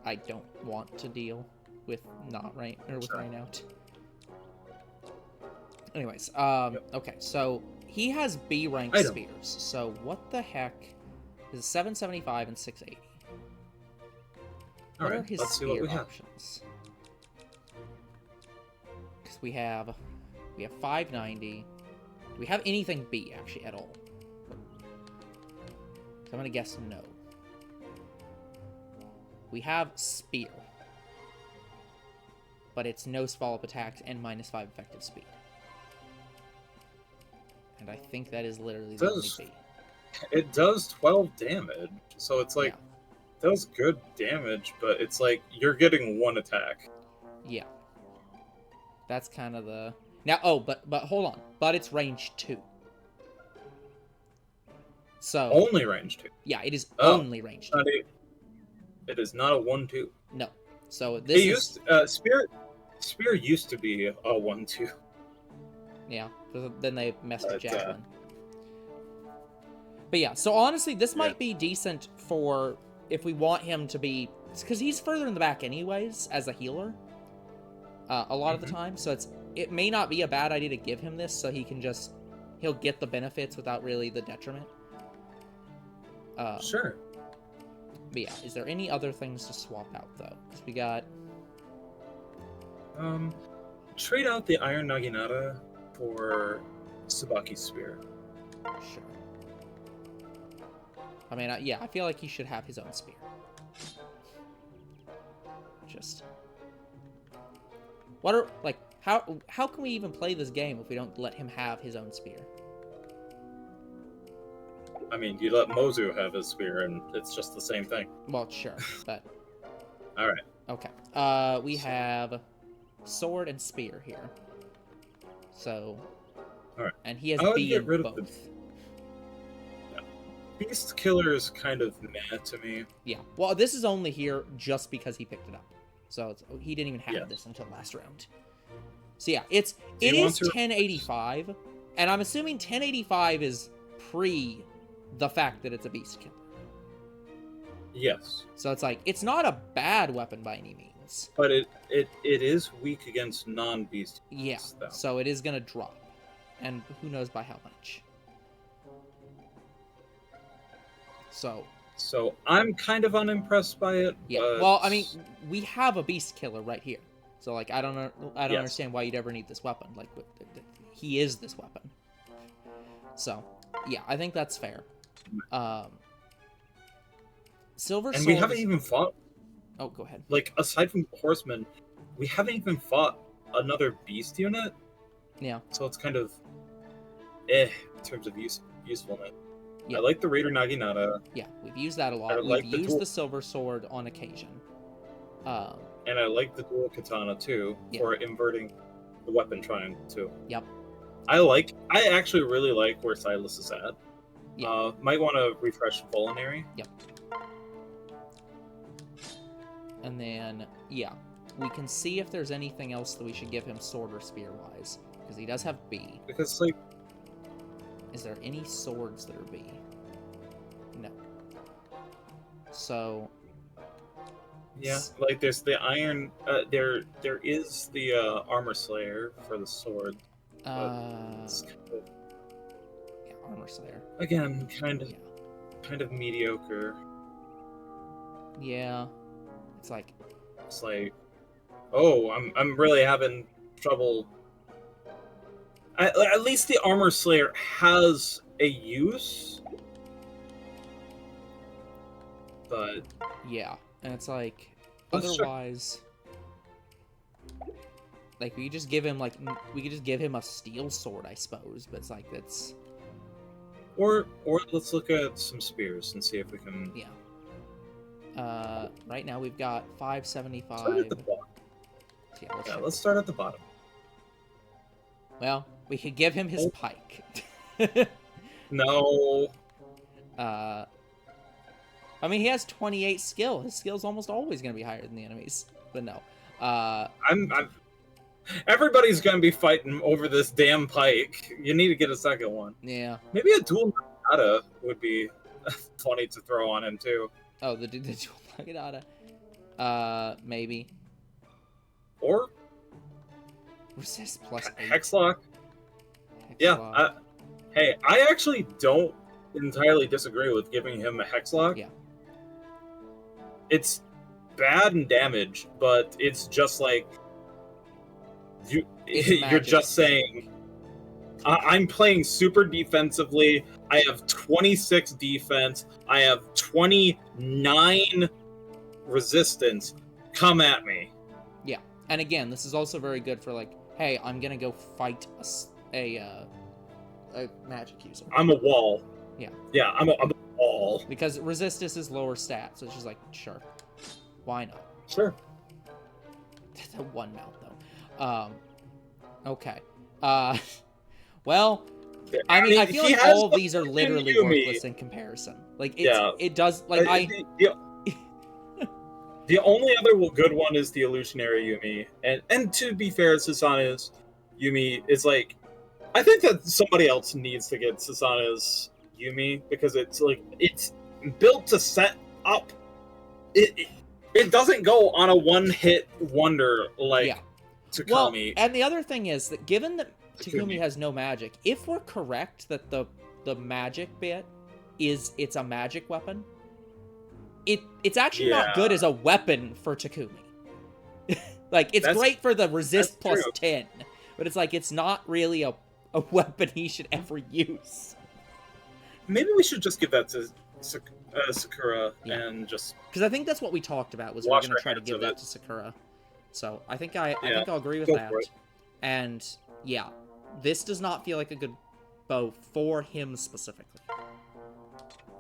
I don't want to deal with not right or with rain out. Anyways, okay, so he has B rank spears. So what the heck is 775 and 680? What are his spear options? we have 590. Do we have anything B, actually, at all? So I'm gonna guess no. We have Spear. But it's no follow-up attacks and -5 effective speed. And I think that is literally the only B. It does 12 damage, so it's like, that was good damage, but it's like, you're getting one attack. Yeah. That's kind of the... Now, oh, but hold on. But it's range 2. So... Only range 2? Yeah, it is only range 2. It is not a 1-2. No. So this Spear used to be a 1-2. Yeah, then they messed with Javelin. But yeah, so honestly, this might be decent for if we want him to be... Because he's further in the back anyways, as a healer. A lot of the time. So it may not be a bad idea to give him this so he can just... He'll get the benefits without really the detriment. Sure. But yeah, is there any other things to swap out, though? Because we got... Trade out the Iron Naginata for Tsubaki's Spear. Sure. I mean, yeah, I feel like he should have his own spear. Just... What are... Like, how can we even play this game if we don't let him have his own spear? I mean, you let Mozu have his spear, and it's just the same thing. Well, sure, but... Alright. Okay. We have sword and spear here. So... Alright. And he has I would B get in rid both. of Beast Killer is kind of meh to me. Yeah. Well, this is only here just because he picked it up. So he didn't even have this until last round. So yeah, it is 1085, and I'm assuming 1085 is pre the fact that it's a Beast Killer. Yes. So it's like, it's not a bad weapon by any means. But it is weak against non-beast. Yeah, though. so it is going to drop. And who knows by how much. So I'm kind of unimpressed by it. yeah, but... well, I mean, we have a Beast Killer right here. So like, I don't understand why you'd ever need this weapon. Like, he is this weapon. So yeah, I think that's fair. Silver and Soul we haven't even fought. Oh, go ahead. Like, aside from Horsemen, we haven't even fought another beast unit. Yeah. So it's kind of in terms of usefulness. Yeah. I like the Raider Naginata. Yeah, we've used that a lot. Like We've used the Silver Sword on occasion. And I like the dual katana too, for inverting the weapon triangle too. Yep. I actually really like where Silas is at. Yeah. Might want to refresh Culinary. Yep. And then, yeah, we can see if there's anything else that we should give him sword or spear-wise. Because he does have B. Because, like... Is there any swords that are B? No. So... Yeah, like there's the iron... there is the Armor Slayer for the sword. It's kind of... Yeah, Armor Slayer. Again, kind of mediocre. Yeah. It's like... Oh, I'm really having trouble... At least the Armor Slayer has a use. But... Yeah, and it's like... Otherwise... Like, we could just give him, like... We could just give him a steel sword, I suppose. But it's like, that's... Or let's look at some spears and see if we can... Yeah. Right now we've got 575. Start at the bottom. Yeah, let's start at the bottom. Well, we could give him his pike. No. I mean, he has 28 skill. His skill's almost always going to be higher than the enemy's. But no. Everybody's going to be fighting over this damn pike. You need to get a second one. Yeah. Maybe a dual Naginata would be funny to throw on him, too. Oh, the dual Naginata. Maybe. Or... Resist plus 8. Hexlock. Yeah. Hey, I actually don't entirely disagree with giving him a Hexlock. Yeah. It's bad in damage, but it's just like... It's You're magic. just saying. I'm playing super defensively. I have 26 defense. I have 29 resistance. Come at me. Yeah, and again, this is also very good for like, hey, I'm gonna go fight a magic user. I'm a wall. Yeah. Yeah, I'm a wall. Because resistance is lower stat, so it's just like, sure, why not? Sure. The one mount though. Okay. Well, I mean, I feel he like has all of these are literally Yumi. worthless in comparison. Like, Yeah. it does, like, The only other good one is the illusionary Yumi, and to be fair, Susanna's Yumi is like, I think that somebody else needs to get Susanna's Yumi because it's like it's built to set up. It doesn't go on a one-hit wonder like yeah. Takumi. Well, and the other thing is that given that Takumi. Takumi has no magic, if we're correct that the magic bit it's a magic weapon, it's actually not good as a weapon for Takumi. Like, it's great for the resist plus 10, but it's like it's not really a weapon he should ever use. Maybe we should just give that to Sakura and just because I think that's what we talked about was we're wash gonna our try to hands give of that it. to Sakura. So I think I'll agree with Go that. for it. And yeah, this does not feel like a good bow for him specifically.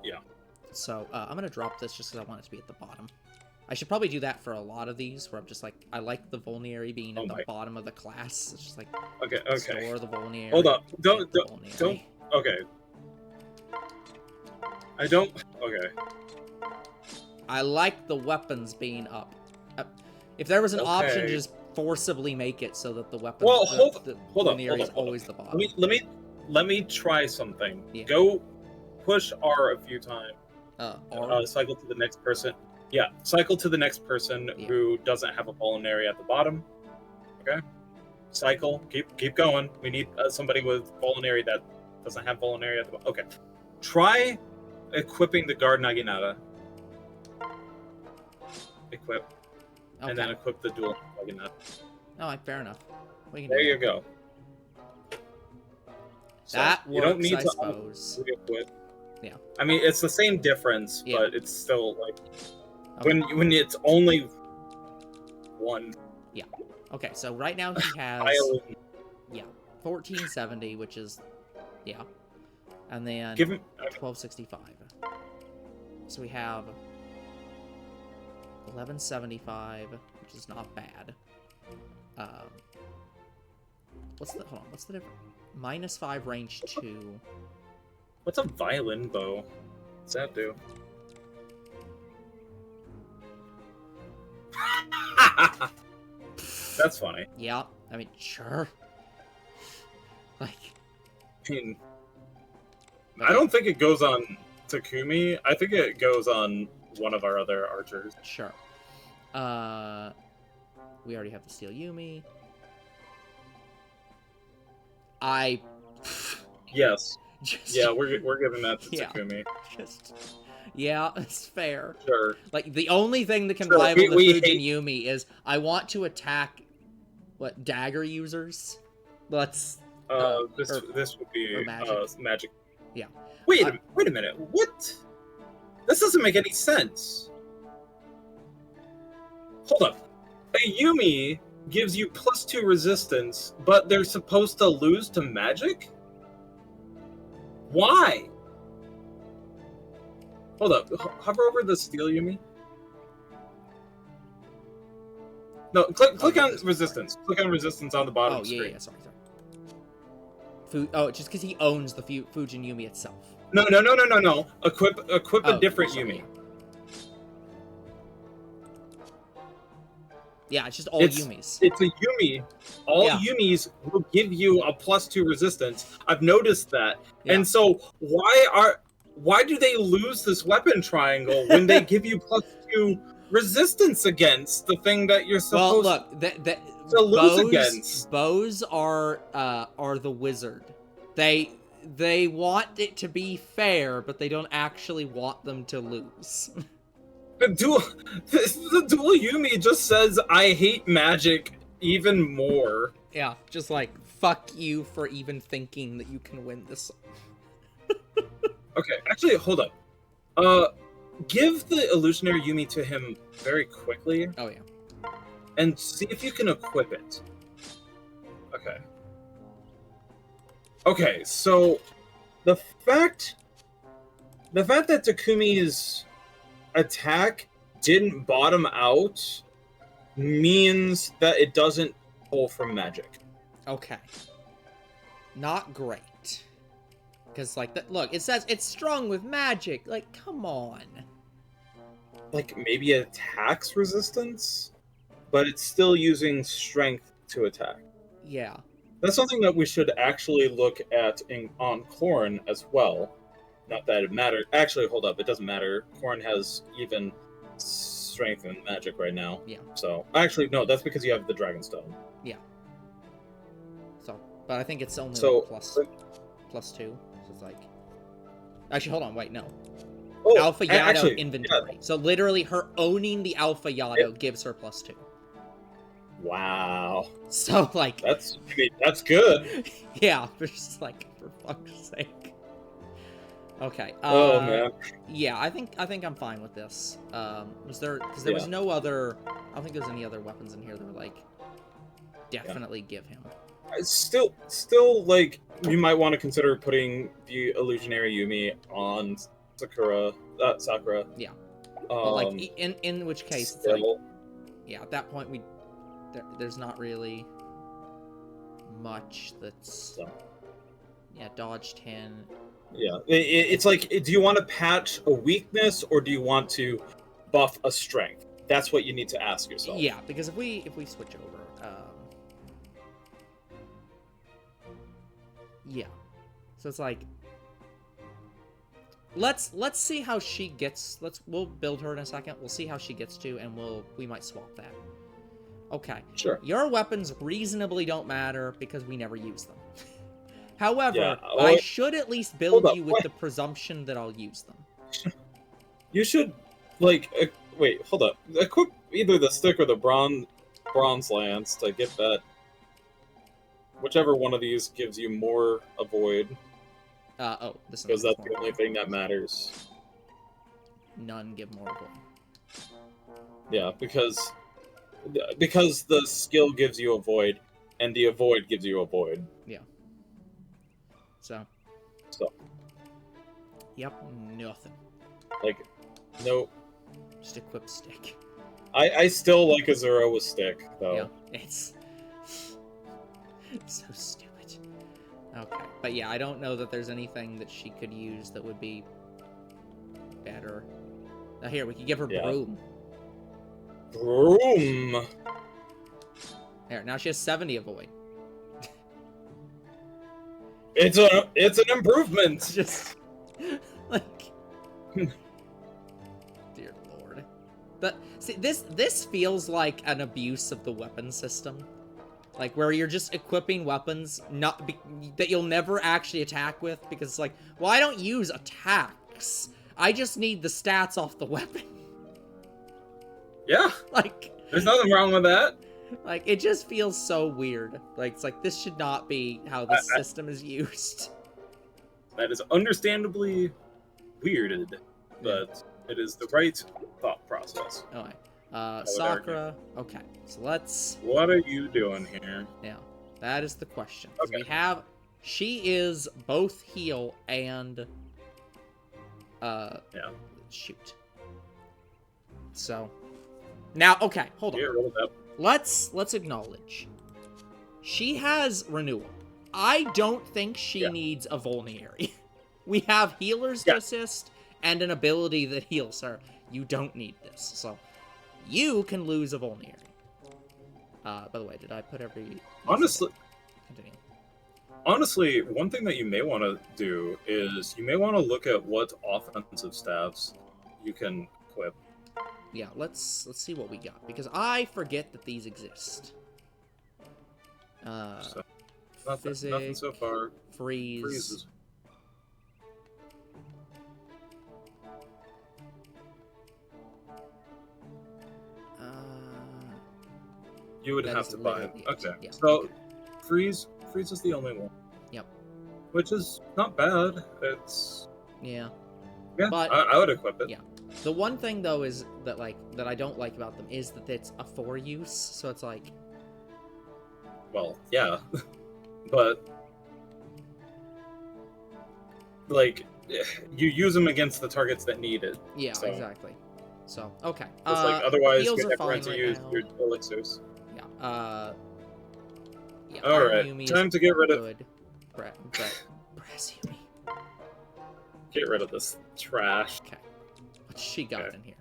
Yeah. So I'm gonna drop this just because I want it to be at the bottom. I should probably do that for a lot of these where I'm just like, I like the Vulnerary being at the bottom of the class. It's just like, okay. store the Vulnerary. Hold up. Don't. Okay. I don't. Okay. I like the weapons being up. If there was an option to just forcibly make it so that the weapon, Well, hold on. is always the bottom. Let me try something. Yeah. Go push R a few times. R? Cycle to the next person. Yeah, cycle to the next person who doesn't have a Vulnerary at the bottom. Okay. Cycle. Keep going. We need somebody with Vulnerary that doesn't have Vulnerary at the bottom. Okay. Try equipping the Guard Naginata. Equip. Okay. And then equip the dual Naginata. Oh, fair enough. We can There do you that. go. So That works, you don't need I to suppose. re-equip. Yeah. I mean, it's the same difference, Yeah. but it's still like Okay. when it's only one. Yeah. Okay, so right now he has 1470, which is and then Give him 1265. So we have 1175, which is not bad. What's the difference? -5 range 2. what's a violin bow? What's that do? That's funny. Yeah, I mean, sure. Like, I mean, I don't think it goes on Takumi. I think it goes on one of our other archers. sure. We already have the Steel Yumi. Yes. Just, Yeah, we're giving that to Yeah. Takumi. Yeah, it's fair. Sure. Like, the only thing that can Sure, rival the we Fujin hate- Yumi is I want to attack, dagger users? Let's... This would be or magic. magic. Yeah. Wait a minute. What? This doesn't make any sense. Hold up. A Yumi gives you +2 resistance, but they're supposed to lose to magic? Why? Hold up. Hover over the Steel Yumi. No, click on resistance. Click on resistance on the bottom Oh, screen. yeah, sorry. It's just because he owns the Fujin Yumi itself. No. Equip a different sorry, Yumi. Yeah, it's just all Yumis. It's a Yumi. All Yeah. Yumis will give you a +2 resistance. I've noticed that. Yeah. And so why do they lose this weapon triangle when they give you +2 resistance against the thing that you're supposed to lose against? Bows are the wizard. They want it to be fair, but they don't actually want them to lose. The dual Yumi just says, I hate magic even more. Yeah, just like, fuck you for even thinking that you can win this. Okay, actually, hold up. Give the illusionary Yumi to him very quickly, Oh, yeah. and see if you can equip it. Okay. Okay, so the fact that Takumi's attack didn't bottom out means that it doesn't pull from magic. Okay. Not great. Because, like, look, it says it's strong with magic. Like, come on. Like, maybe it attacks resistance, but it's still using strength to attack. Yeah. That's something that we should actually look at on Corrin as well. Not that it matters. Actually, hold up. It doesn't matter. Corrin has even strength and magic right now. Yeah. So, actually, no, that's because you have the Dragonstone. Yeah. So, but I think it's only So, like plus 2. So it's like... Actually, hold on. Wait, no. Oh, Alpha Yado actually, inventory. Yeah. So literally, her owning the Alpha Yado gives her plus 2. Wow. So, like... That's good. Yeah, just like, for fuck's sake. Okay. Oh, man. Yeah, I think I'm fine with this. Was there... Because there was no other... I don't think there's any other weapons in here that were, like, definitely give him. Still, like, you might want to consider putting the illusionary Yumi on Sakura. Yeah. But, like, in which case, it's like... Yeah, at that point, there's not really much that's... Yeah, dodge 10. Yeah, it's like, do you want to patch a weakness, or do you want to buff a strength? That's what you need to ask yourself. Yeah, because if we switch over... Yeah. So it's like... Let's see how she gets... We'll build her in a second. We'll see how she gets to, and we might swap that. Okay. Sure. Your weapons reasonably don't matter because we never use them. However, Yeah, I should at least build you with the presumption that I'll use them. You should, like, wait, hold up. Equip either the stick or the bronze lance to get that. Whichever one of these gives you more avoid. This is because that's the only thing that matters. None give more avoid. Yeah, because the skill gives you avoid, and the avoid gives you avoid. Yeah. So. Yep, nothing. Like, no. Just equip stick. I still like Azura with stick, though. Yeah, it's so stupid. Okay, but yeah, I don't know that there's anything that she could use that would be better. Now here, we could give her Broom. Broom! There, now she has 70 avoid. It's an improvement! Just, like... Dear Lord. But, see, this feels like an abuse of the weapon system. Like, where you're just equipping weapons that you'll never actually attack with, because it's like, well, I don't use attacks. I just need the stats off the weapon. Yeah. Like... There's nothing wrong with that. Like, it just feels so weird. Like, it's like, this should not be how this system is used. That is understandably weirded, but it is the right thought process. Okay. Sakura. Okay, so let's... What are you doing here? Yeah, that is the question. Okay. She is both heal and... Yeah. Shoot. So... Now, okay, hold on. Yeah, roll that. Let's acknowledge. She has renewal. I don't think she needs a vulnerary. We have healers to assist and an ability that heals her. You don't need this. So you can lose a vulnerary. By the way, did I put every... Honestly, Continue. Honestly, one thing that you may want to do is you may want to look at what offensive staffs you can equip. Yeah, let's see what we got, because I forget that these exist. So, Physic, nothing so far. freeze. You would That have is to buy it. literally it. Okay. Yeah. So Freeze is the only one. Yep. Which is not bad. It's Yeah. yeah. But I would equip it. yeah. The one thing though is that that I don't like about them is that it's a 4 use, so it's like, Well, yeah, but like you use them against the targets that need it. yeah, So. exactly. So okay. It's like otherwise heals you'd are have fine to right use now. your elixirs. Yeah. Yeah. All Iron right, Yumi time is to get rid of good. Brass Yumi. this trash. Okay. What's she got Okay. in here?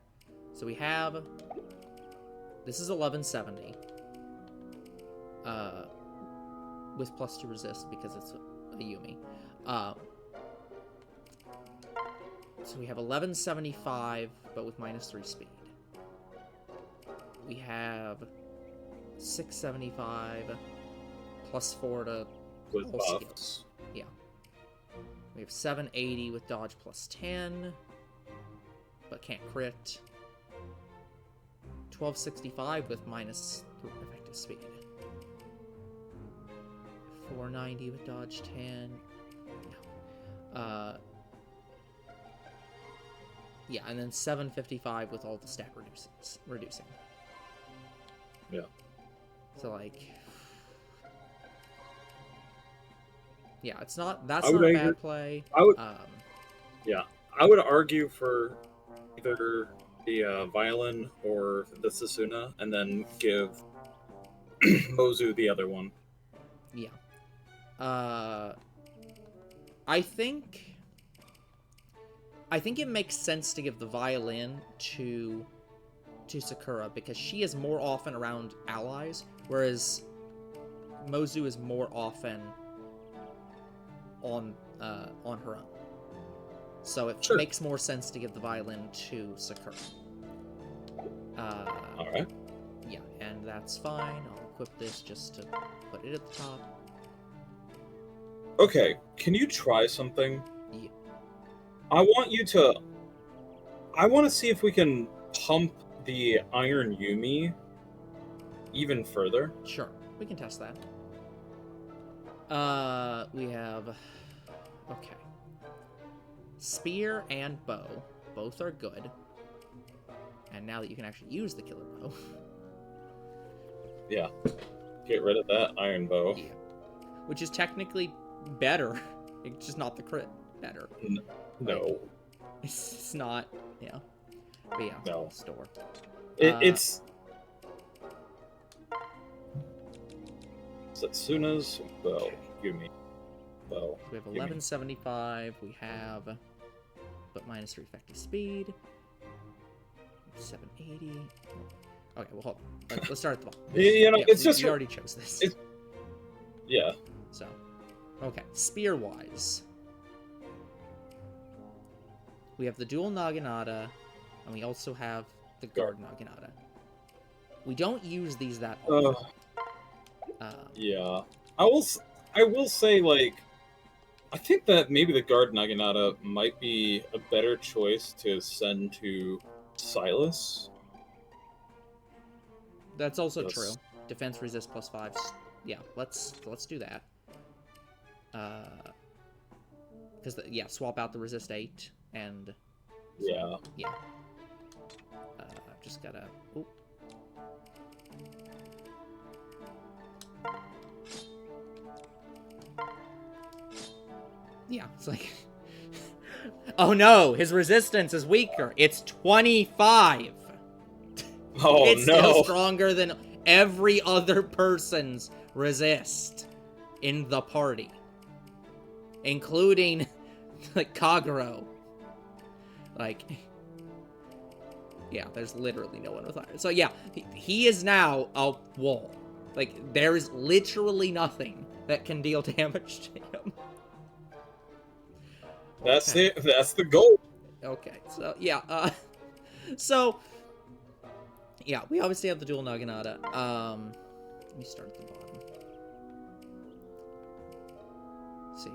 So we have. This is 1170. With +2 resist because it's a Yumi. So we have 1175, but with -3 speed. We have 675, +4 to With all buffs. skills. Yeah. We have 780 with dodge +10, but can't crit. 1265 with -3 effective speed. 490 with dodge 10. No. Yeah, and then 755 with all the stat reducing. Yeah. So like, yeah, it's not. That's I would not a agree. bad play. I would argue for either the violin or the Sasuna, and then give Mozu the other one. Yeah. I think it makes sense to give the violin to Sakura because she is more often around allies, whereas Mozu is more often on her own. So it Sure. makes more sense to give the violin to Sakura. All right. Yeah, and that's fine. I'll equip this just to put it at the top. Okay. Can you try something? Yeah. I want to see if we can pump the Iron Yumi even further. Sure, we can test that. We have... Okay. Spear and bow. Both are good. And now that you can actually use the killer bow. Yeah. Get rid of that Iron Bow. Yeah. Which is technically better. It's just not the crit better. No. It's not... Yeah. But yeah, No. store. It's Satsuna's bow. Yumi. Bow. We have Yumi. 1175. We have... But -3 effective speed. 780. Okay, well, hold on. Let's start at the bottom. You know, Yeah, it's we just already chose this. yeah. So, okay, spear-wise. We have the dual Naginata, and we also have the guard Naginata. We don't use these that often. Yeah. I will say, like, I think that maybe the guard Naginata might be a better choice to send to Silas. That's also Yes. true. Defense resist +5. Yeah, let's do that. Because swap out the resist 8 and Yeah. yeah. Just gotta. Oop. Yeah, it's like. Oh no, his resistance is weaker. It's 25. Oh It's no. still stronger than every other person's resist in the party, including like Kagero. Like, yeah, there's literally no one with iron. So yeah, he is now a wall. Like, there is literally nothing that can deal damage to him. That's it. That's the goal. Okay, so yeah, so yeah, we obviously have the dual Naginata. Let me start at the bottom. Let's see,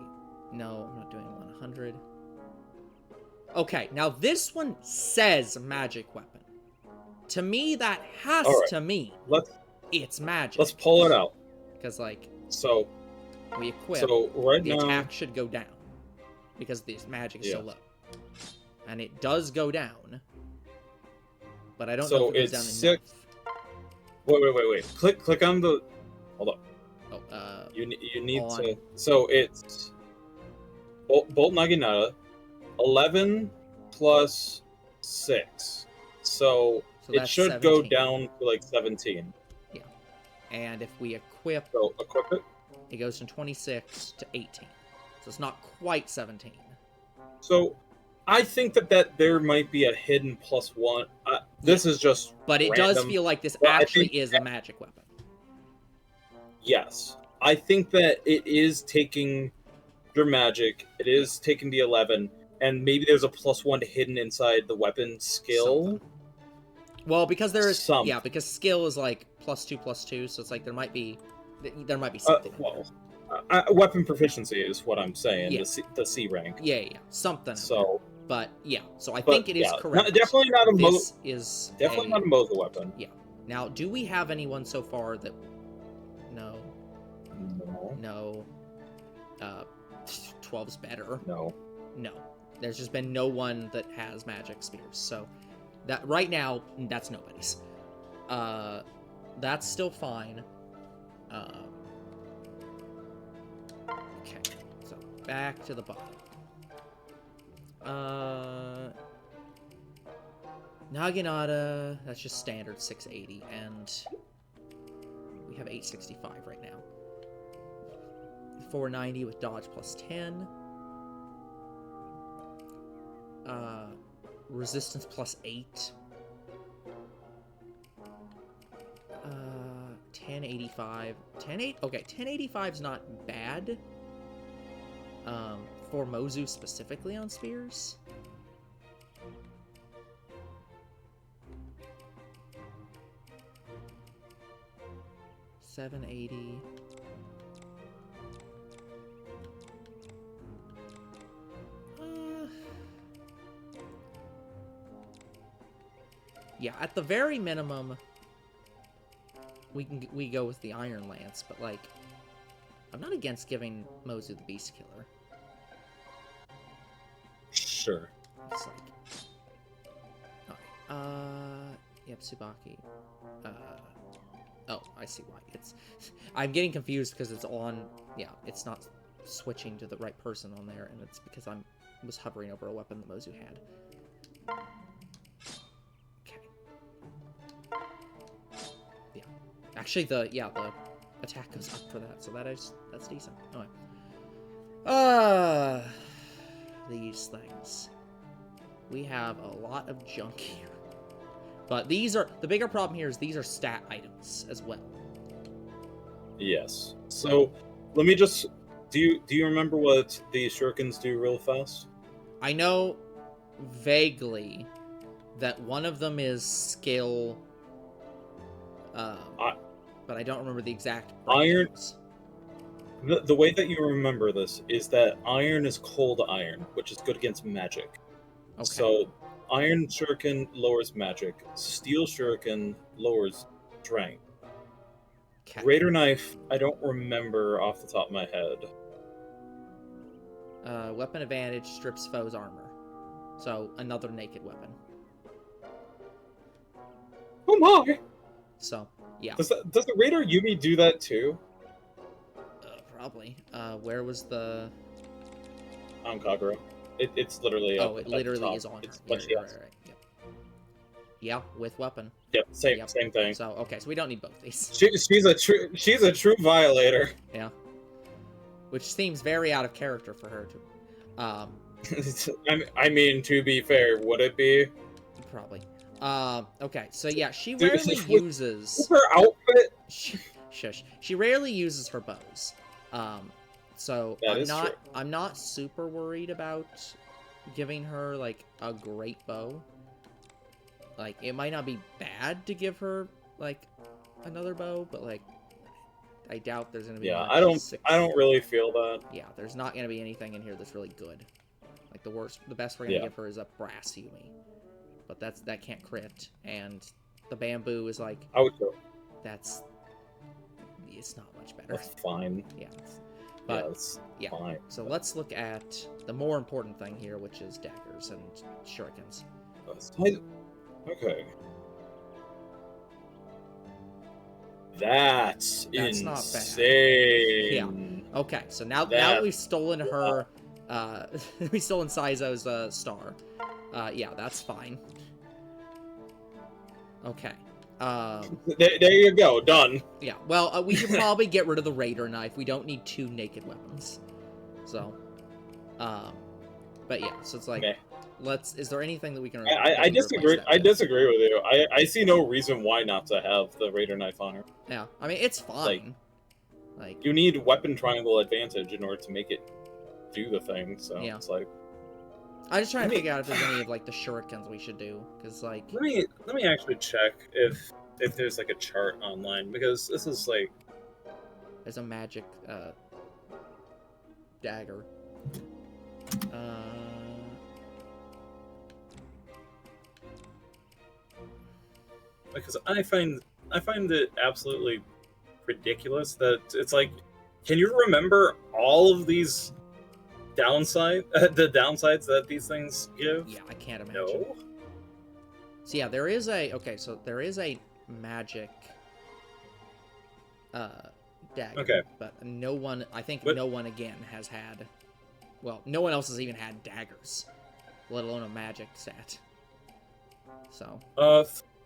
no, I'm not doing 100. Okay, now this one says magic weapon. To me, that has All right. to mean Let's it's magic. pull it out. Because, like, So We equip. right The now, attack should go down because this magic is so Yes. low, and it does go down. But I don't So know if it goes it's down 6. enough. Wait. Click on the. Hold up. Oh, You need on. to. So it's Bolt Naginata, 11 plus 6. So So it that's should go 17. down to like 17. And if we equip, So equip it. it goes from 26 to 18. So it's not quite 17. So I think that there might be a hidden +1. This is just. But it does random. feel like this But I actually think- is a magic weapon. Yes. I think that it is taking your magic, it is taking the 11, and maybe there's a +1 hidden inside the weapon skill. Something. Well, because there is Some. yeah, because skill is like +2/+2, so it's like there might be something. in there. Weapon proficiency is what I'm saying. Yeah. The C rank. Yeah, something. in there. So, But yeah, so I but, think it is yeah, correct. definitely not a This is definitely a- not a Moza weapon. Yeah. Now, do we have anyone so far that? No. No. No. 12's better. No. No. There's just been no one that has magic spears. So that right now, that's nobody's. That's still fine. Okay. So back to the bottom. Naginata, that's just standard 680, and we have 865 right now. 490 with dodge +10. Resistance +8. 1085. 1085's not bad. For Mozu specifically on spears. $780. Yeah, at the very minimum, we go with the Iron Lance, but like, I'm not against giving Mozu the Beast Killer. Sure. It's like, alright, yep, Tsubaki. Oh, I see why. I'm getting confused because it's on, yeah, it's not switching to the right person on there, and it's because I was hovering over a weapon that Mozu had. Okay. Yeah. Actually, the attack goes up for that, so that's decent. Alright. These things. We have a lot of junk here. But the bigger problem here is these are stat items as well. Yes. So let me just. Do you remember what the shurikens do real fast? I know vaguely that one of them is skill, but I don't remember the exact Iron- breakdowns. The way that you remember this is that iron is cold iron, which is good against magic. Okay. So, iron shuriken lowers magic. Steel shuriken lowers strength. Okay. Greater knife, I don't remember off the top of my head. Weapon advantage strips foe's armor. So, another naked weapon. Oh my! So, yeah. Does the Raider Yumi do that too? Probably. Where was the... On Kagura. It's literally up Oh, it at the literally top. is on her. It's Yeah, what she has. right. Yep. Yeah, with weapon. Yep, same Yep. thing. So, okay, so we don't need both these. She's a true violator. Yeah. Which seems very out of character for her to... I mean, to be fair, would it be? Probably. Okay, so yeah, she Dude, rarely with- uses... Her outfit? Shush. She rarely uses her bows. So That is true. I'm not super worried about giving her like a great bow. Like, it might not be bad to give her like another bow, but like I doubt there's gonna be Yeah, much I don't success. really feel that. Yeah, there's not gonna be anything in here that's really good. Like the best we're gonna Yeah. give her is a brass Yumi. But that can't crit, and the bamboo is like I would go. that's it's not much better. That's fine. Yeah. Yeah, But that's yeah. fine. So let's look at the more important thing here, which is daggers and shurikens. Okay. That's not bad. insane. Okay, so now That- we've stolen her, we've stolen Saizo's star. Yeah, that's fine. Okay. There you go. Done. Yeah. Well, we should probably get rid of the Raider knife. We don't need 2 naked weapons. So, but yeah. So it's like, Okay. is there anything that we can? I disagree. I disagree with you. I see no reason why not to have the Raider knife on her. Yeah. I mean, it's fine. Like You need weapon triangle advantage in order to make it do the thing. So Yeah. it's like, I'm just trying to figure out if there's any of like the shurikens we should do, because like let me actually check if there's like a chart online, because this is like, there's a magic dagger. because I find it absolutely ridiculous that it's like, can you remember all of these the downsides that these things give? Yeah, I can't imagine. No. So yeah, there is a magic dagger. Okay. But no one, I think What? no one again has had, well, no one else has even had daggers, let alone a magic set. So.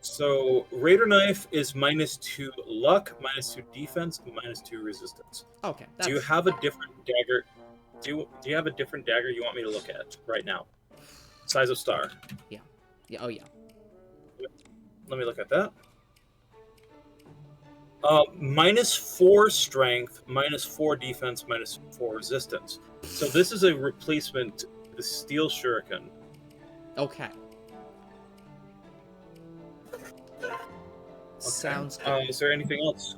So Raider knife is -2 luck, -2 defense, -2 resistance. Okay. Do you have a different dagger? Do you have a different dagger you want me to look at right now? Size of star. Yeah. Oh yeah. Let me look at that. -4 strength, -4 defense, -4 resistance. So this is a replacement to the steel shuriken. Okay. Sounds good. Is there anything else?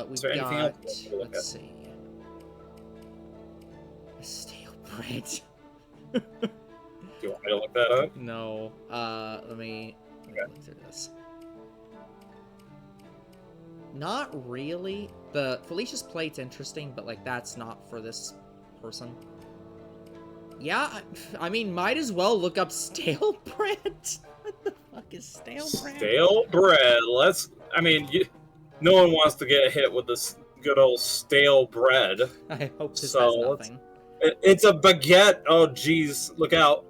We've is there anything got, else you want me to look let's see. Stale bread. Do you want me to look that up? No. Let me look through this. Not really. The Felicia's plate's interesting, but like that's not for this person. Yeah, I mean, might as well look up stale bread. What the fuck is stale bread? Stale bread. I mean, no one wants to get hit with this good old stale bread. I hope this So, has let's- nothing. It's a baguette. Oh, jeez, look out.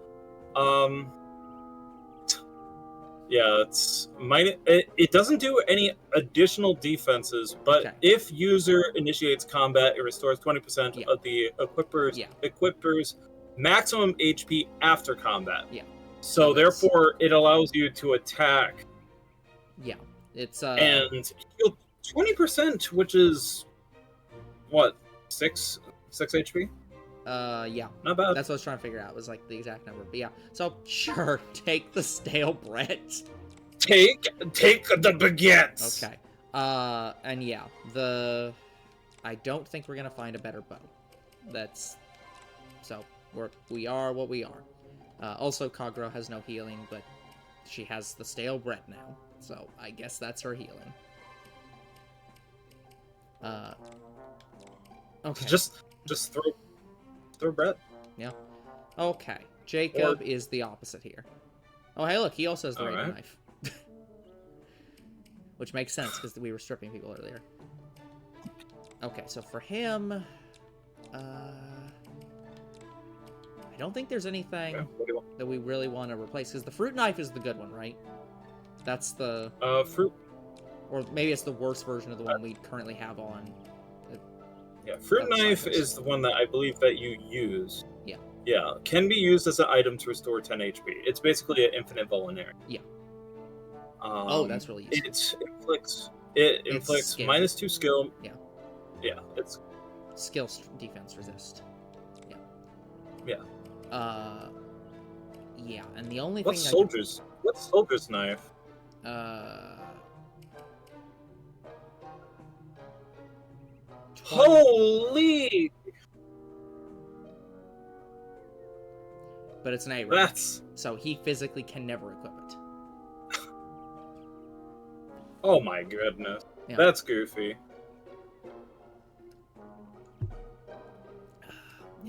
Yeah, it doesn't do any additional defenses, but Okay. if user initiates combat, it restores 20% Yeah. of the equipper's maximum HP after combat. Yeah. So That's- therefore, it allows you to attack Yeah, it's and heal 20%, which is what, 6 HP? yeah. Not bad. That's what I was trying to figure out. Was like the exact number. But yeah. So sure, take the stale bread. Take the baguettes. Okay. And yeah, I don't think we're gonna find a better bow. So we are what we are. Also, Kagura has no healing, but she has the stale bread now. So I guess that's her healing. Okay. Just throw bread. Yeah. Okay. Jacob is the opposite here. Oh, hey, look, he also has the Raider Alright. knife. Which makes sense, because we were stripping people earlier. Okay, so for him... I don't think there's anything Okay, what do you want? that we really want to replace, because the fruit knife is the good one, right? That's the... Fruit. Or maybe it's the worst version of the one we currently have on. Yeah, fruit That's knife Cypress. is the one that I believe that you use. Yeah. Yeah, can be used as an item to restore 10 HP. It's basically an infinite vulnerary. Yeah. Oh, that's really useful. It It's inflicts skill. -2 skill. Yeah. Yeah, it's Skill defense resist. Yeah. Yeah. Yeah, and the only what's thing soldier's knife? Holy! But it's an A rank, That's so he physically can never equip it. oh my goodness. Yeah. That's goofy.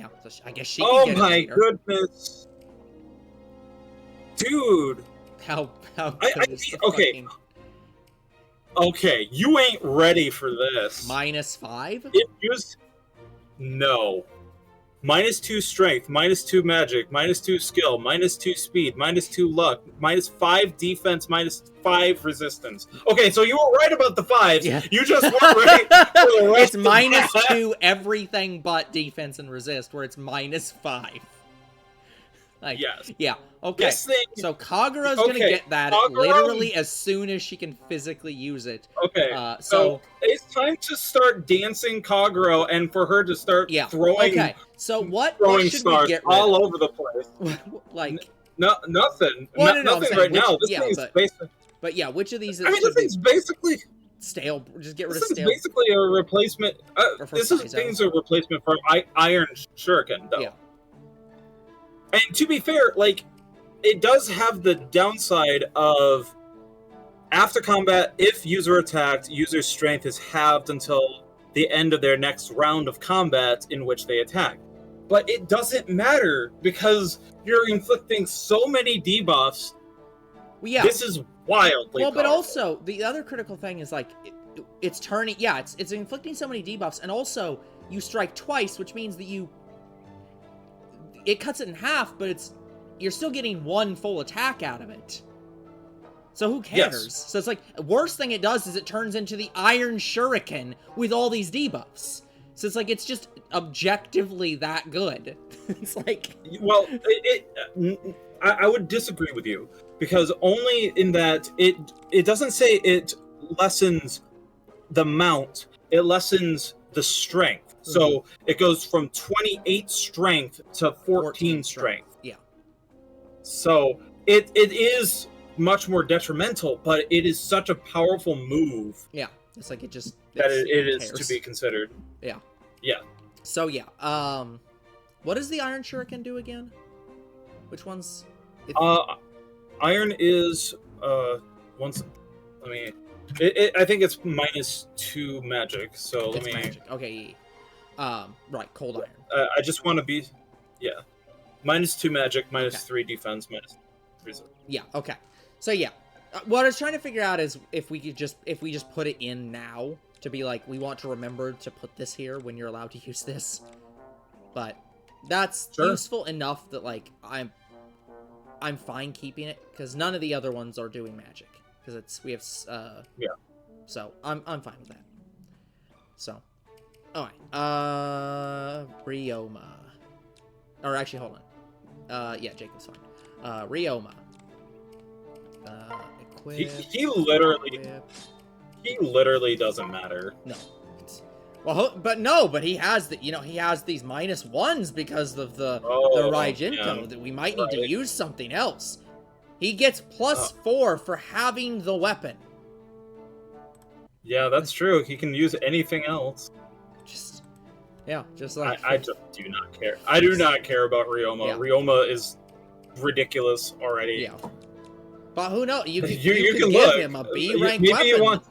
Yeah, so I guess she can Oh get it my later. goodness, dude. How I good is the okay. fucking Okay, you ain't ready for this. -5? It used no. -2 strength, -2 magic, -2 skill, -2 speed, -2 luck, -5 defense, -5 resistance. Okay, so you were right about the 5s. Yeah. You just weren't right for the rest It's of that. -2 everything but defense and resist, where it's -5. Like, Yes. yeah, okay. This thing. So Kagura's gonna Okay, get that Kagura- literally as soon as she can physically use it. Okay, So it's time to start dancing Kagura and for her to start yeah, throwing, okay. So what throwing should we stars get rid all of? over the place. Like, No, nothing. Well, no, I'm nothing saying right which- now. This yeah, thing is but- basically. but yeah, which of these I mean, should this be thing's basically. stale? Just get rid of This is stale. basically a replacement. Or for This is Saizo. things a replacement for Iron Shuriken, though. Yeah. And to be fair, like, it does have the downside of after combat, if user attacked, user's strength is halved until the end of their next round of combat in which they attack. But it doesn't matter because you're inflicting so many debuffs. Well, yeah. This is wildly Well, but powerful. also the other critical thing is like it's turning. Yeah, it's inflicting so many debuffs, and also you strike twice, which means that it cuts it in half, but you're still getting one full attack out of it. So who cares? Yes. So it's like worst thing it does is it turns into the Iron Shuriken with all these debuffs. So it's like it's just objectively that good. It's like Well, I would disagree with you because only in that it doesn't say it lessens the mount, it lessens the strength. So it goes from 28 strength to 14 strength. Yeah. So it is much more detrimental, but it is such a powerful move Yeah. It's like it just that it it is cares. to be considered. Yeah. Yeah. So yeah, what does the Iron Shuriken do again? Which one's? Iron is once. Let me. I think it's -2 magic. So let It's me. magic. Okay. Right. Cold Iron. I just want to be, yeah, -2 magic, -3 defense, -3. Yeah. Okay. So yeah, what I was trying to figure out is if we just put it in now to be like we want to remember to put this here when you're allowed to use this, but that's Sure. useful enough that like I'm fine keeping it because none of the other ones are doing magic because we have Yeah. So I'm fine with that. So, all right. Ryoma, or actually hold on. Yeah, Jacob's fine. Ryoma. Equip. He literally Equip. he literally doesn't matter. No. But he has he has these -1s because of the Raijinko that we might need to Right. use something else. He gets +4 for having the weapon. Yeah, that's true. He can use anything else. Just like I just do not care. I do not care about Ryoma. Yeah. Ryoma is ridiculous already. yeah. But who knows? You You could can give look. him a B Maybe rank you weapon. want-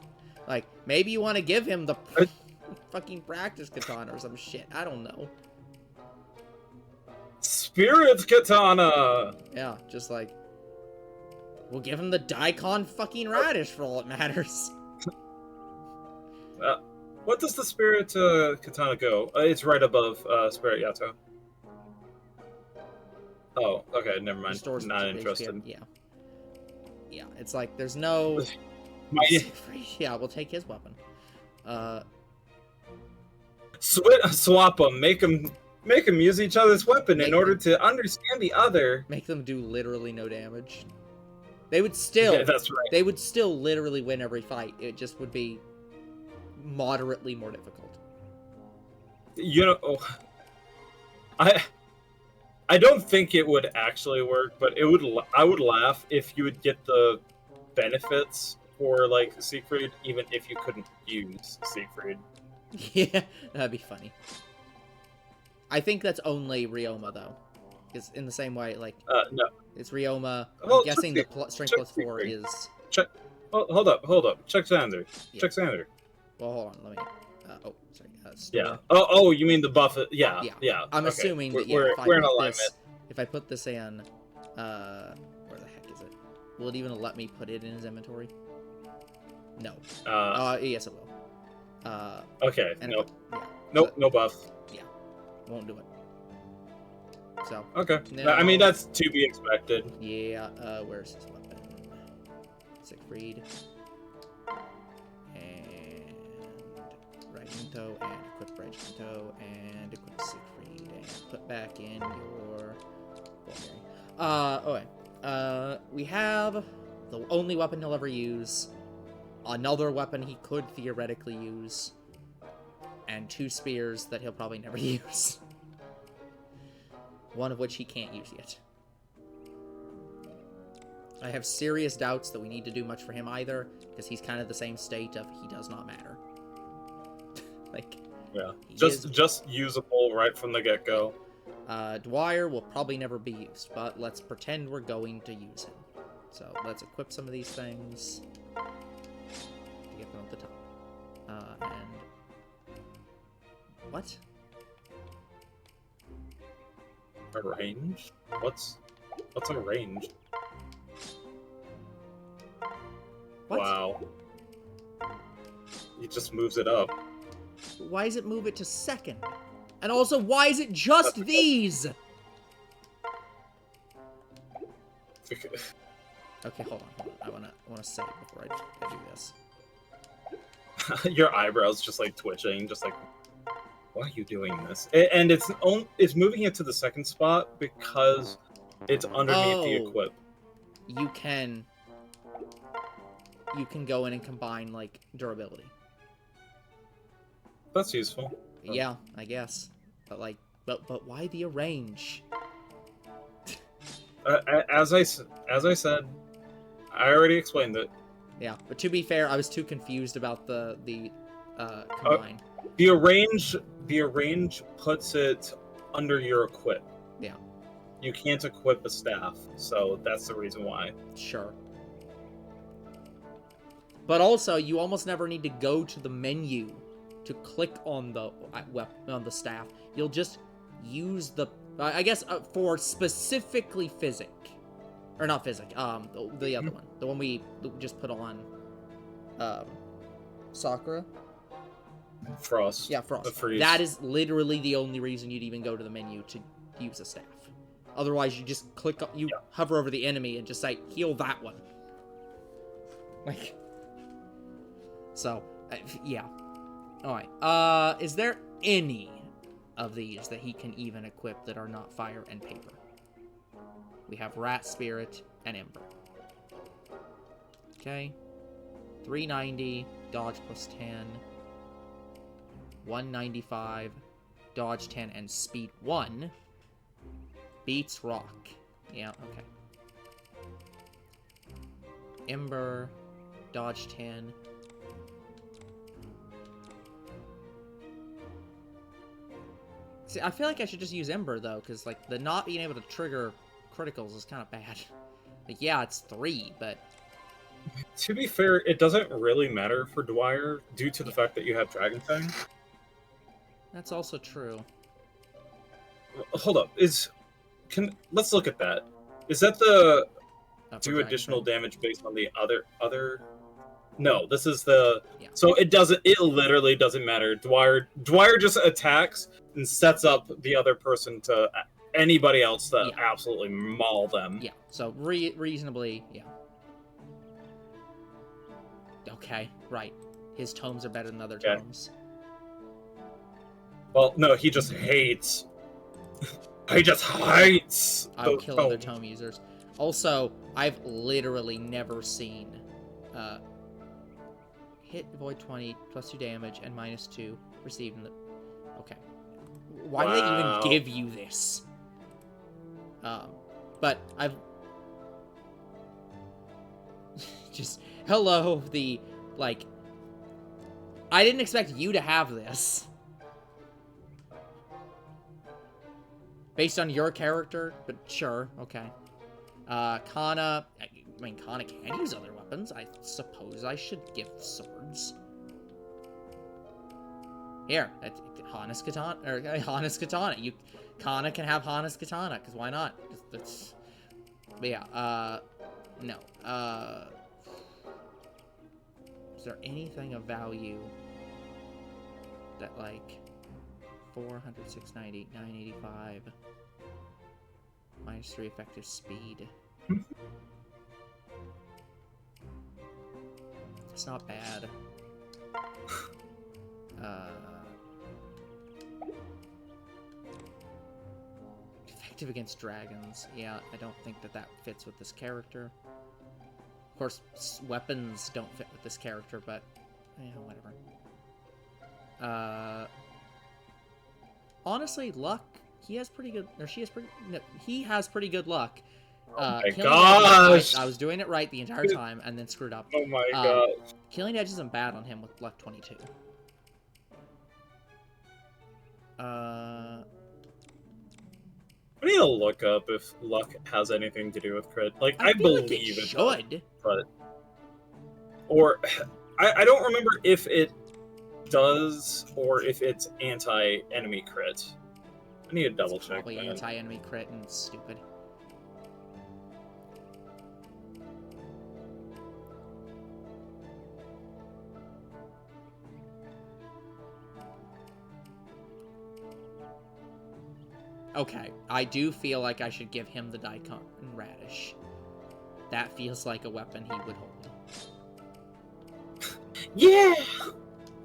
Like maybe you want to give him the fucking practice katana or some shit. I don't know. Spirit Katana. Yeah, just like we'll give him the Daikon fucking radish for all it matters. What does the Spirit Katana go? It's right above Spirit Yato. Oh, okay, never mind. Restores Not 2 HP. interested. Yeah. Yeah, it's like there's no. Yeah, we'll take his weapon. Swap them. Make them use each other's weapon in order to understand the other. Make them do literally no damage. They would still. Yeah, that's right. They would still literally win every fight. It just would be moderately more difficult. You know, I don't think it would actually work, but it would. I would laugh if you would get the benefits for like Siegfried, even if you couldn't use Siegfried. Yeah, that'd be funny. I think that's only Ryoma though, because in the same way, like No. it's Ryoma. Well, I'm guessing the strength check +4 Siegfried. is. Check. Oh, hold up. Check Xander. Yeah. Check Xander. Well, hold on. Let me. Oh, sorry. Store. Yeah. Oh, you mean the buff? Yeah. Yeah. Yeah. I'm okay. assuming that we're if I we're in put alignment. this, if I put this in, where the heck is it? Will it even let me put it in his inventory? No. Yes, it will. Okay. And Nope. yeah. Nope. So, No buff. yeah. Won't do it. So. Okay. No. I mean, that's to be expected. Yeah. Where's his weapon? Siegfried. And Reginto, and equip Reginto, and equip Siegfried, and put back in your Bulgari. Okay. We have the only weapon he'll ever use, another weapon he could theoretically use, and 2 spears that he'll probably never use. One of which he can't use yet. I have serious doubts that we need to do much for him either, because he's kind of the same state of he does not matter. Like, Yeah. Just usable right from the get-go. Dwyer will probably never be used, but let's pretend we're going to use him. So let's equip some of these things to get them at the top. And what? A range? What's a range? What? Wow. He just moves it up. Why does it move it to second? And also, why is it just these? Okay, hold on. I wanna save before I do this. Your eyebrows just like twitching, just like, why are you doing this? And it's moving it to the second spot because it's underneath the equip. You can go in and combine like durability. That's useful. Yeah, I guess. But like, but why the arrange? As I said, I already explained it. Yeah, but to be fair, I was too confused about the combine. The arrange puts it under your equip. Yeah. You can't equip a staff, so that's the reason why. Sure. But also, you almost never need to go to the menu to click on the staff. You'll just use the, I guess, for specifically physic, or not physic. The other one, the one we just put on, Sakura. Frost. Yeah, Frost. The freeze. That is literally the only reason you'd even go to the menu to use a staff. Otherwise, you just click, hover over the enemy and just say, heal that one. Like, so, yeah. Alright, is there any of these that he can even equip that are not fire and paper? We have Rat Spirit and Ember. Okay. 390, dodge plus 10. 195, dodge 10, and speed 1. Beats rock. Yeah, okay. Ember, dodge 10. See, I feel like I should just use Ember, though, because, like, the not being able to trigger criticals is kind of bad. Like, yeah, it's 3, but... To be fair, it doesn't really matter for Dwyer due to the fact that you have Dragon Fang. That's also true. Hold up, let's look at that. Is that the For do Dragon additional Fang. damage based on the other? No, this is the. Yeah. So it literally doesn't matter. Dwyer just attacks and sets up the other person to anybody else to absolutely maul them. Yeah, so reasonably, yeah. Okay, right. His tomes are better than other tomes. Well, no, he just hates. He just hates. I'll kill other tome users. Also, I've literally never seen hit void 20 plus 2 damage and minus 2 received in the. Okay. Why do they even give you this? But I've just hello the like. I didn't expect you to have this. Based on your character, but sure, okay. Kana, I mean, Kana can use other weapons. I suppose I should give swords. Here, Hana's katana, or Hana's katana. Kana can have Hana's katana, because why not? That's, but yeah, no. Is there anything of value that, like, 400, 690, 985, -3 effective speed? It's not bad. Effective against dragons. Yeah, I don't think that fits with this character. Of course, weapons don't fit with this character, but yeah, whatever. Honestly, luck. He has pretty good, or she has pretty. No, he has pretty good luck. Oh my Killing gosh! edges, I was doing it right the entire time, and then screwed up. Oh my gosh. Killing edge isn't bad on him with luck 22. I need to look up if luck has anything to do with crit. Like, I feel like believe it it should. but or I don't remember if it does or if it's anti-enemy crit. I need to double check. Probably anti-enemy crit and stupid. Okay, I do feel like I should give him the Daikon Radish. That feels like a weapon he would hold. Yeah,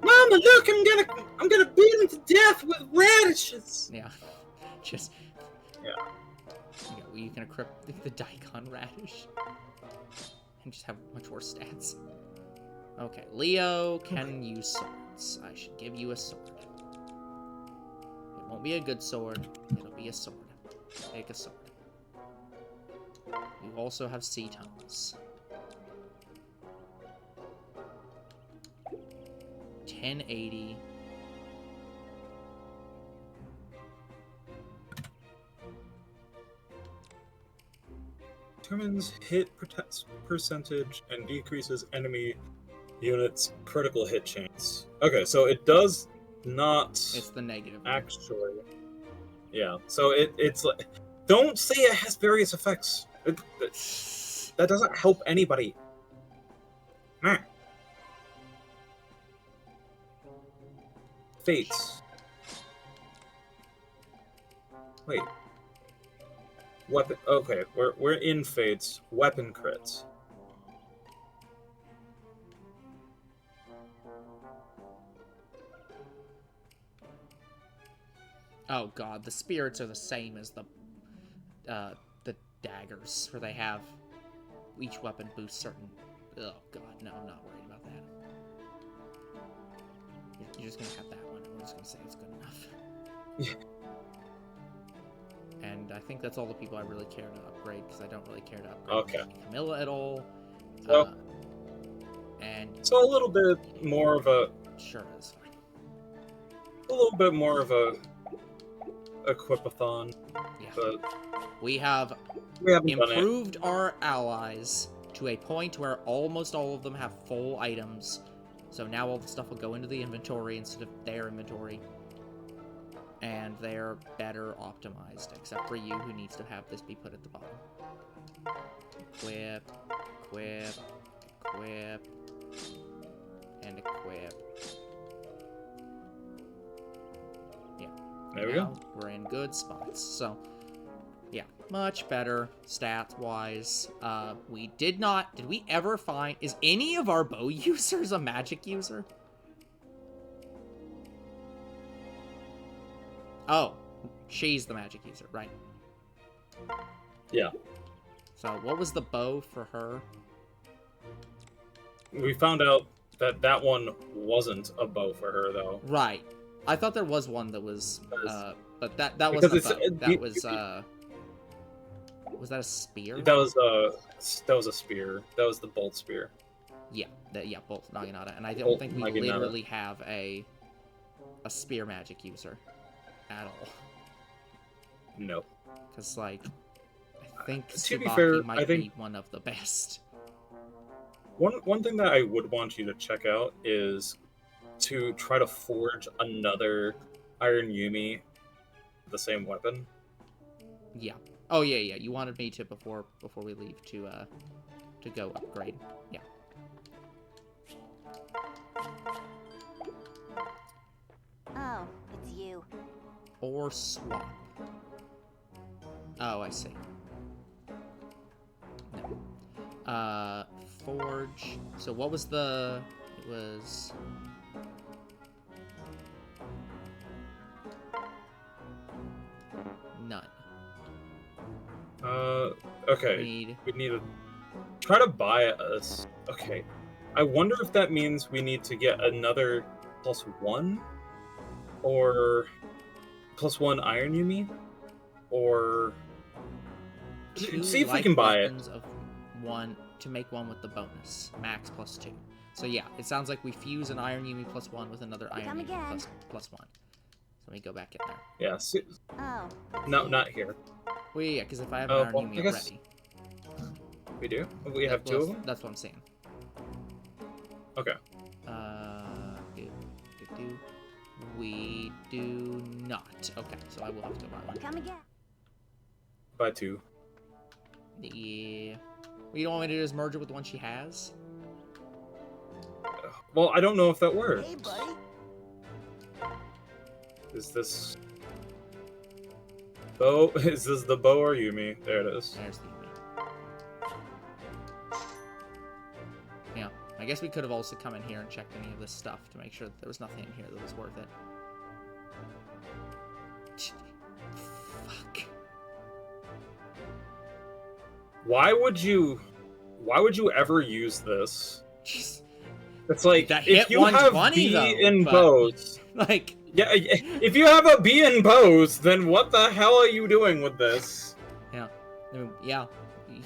Mama, look! I'm gonna beat him to death with radishes. Yeah, just yeah. You can equip the Daikon Radish and just have much worse stats. Okay, Leo can use swords. I should give you a sword. It won't be a good sword. It'll be a sword. Take a sword. You also have sea tones. 1080. Determines hit percentage and decreases enemy units' critical hit chance. Okay, so it does not. It's the negative. Actually, yeah. So it's like, don't say it has various effects. That doesn't help anybody. Nah. Fates. Wait. Weapon. Okay, we're in Fates. Weapon crits. Oh god, the spirits are the same as the daggers, where they have each weapon boosts certain. Oh god, no, I'm not worried about that. You're just gonna have that one. I'm just gonna say it's good enough. Yeah. And I think that's all the people I really care to upgrade, because I don't really care to upgrade Camilla at all. So, and so a little bit more of a. Sure is. A little bit more of a equipathon. Yeah. But we haven't improved our allies to a point where almost all of them have full items. So now all the stuff will go into the inventory instead of their inventory. And they're better optimized, except for you, who needs to have this be put at the bottom. Equip, equip, equip, and equip. Yeah. There we go. We're in good spots. So, yeah, much better stats-wise. We did not... Did we ever find... Is any of our bow users a magic user? Oh, she's the magic user, right? Yeah. So, what was the bow for her? We found out that that one wasn't a bow for her, though. Right. I thought there was one that was, but that wasn't a bow. That was that a spear? That was a spear. That was the bolt spear. Yeah, bolt Naginata. And I don't think we literally have a spear magic user at all. No. Because, like, I think to be Tsubaki fair, might be one of the best. One thing that I would want you to check out is to try to forge another Iron Yumi, the same weapon. Yeah. Oh yeah, yeah. You wanted me to before we leave to go upgrade. Yeah. Oh, it's you. Or swap. Oh, I see. No. Forge. So what was the? It was. None. Okay. We need to try to buy us. Okay. I wonder if that means we need to get another +1? Or +1 Iron Yumi? Or... Two see if we life can buy it. weapons of one to make one with the bonus. Max +2. So yeah, it sounds like we fuse an Iron Yumi +1 with another Iron Come Yumi again. plus 1. So let me go back in there. Yeah, see, Oh. no, not here. Well, yeah, because if I have an Iron well, Yumi I guess- already. We do? We have two of them? That's what I'm saying. Okay. We do not. Okay, so I will have to go buy one. Come again. Buy 2. Yeah. What you don't want me to do is merge it with the one she has? Well, I don't know if that works. Hey, buddy. Is this... Bow? Is this the bow or Yumi? There it is. There's the Yumi. Yeah, I guess we could have also come in here and checked any of this stuff to make sure that there was nothing in here that was worth it. Fuck. Why would you ever use this? Jeez. It's like, That if hit you have 120 B though, in but- bows... Like, Yeah, if you have a B in bows, then what the hell are you doing with this? yeah. I mean, yeah.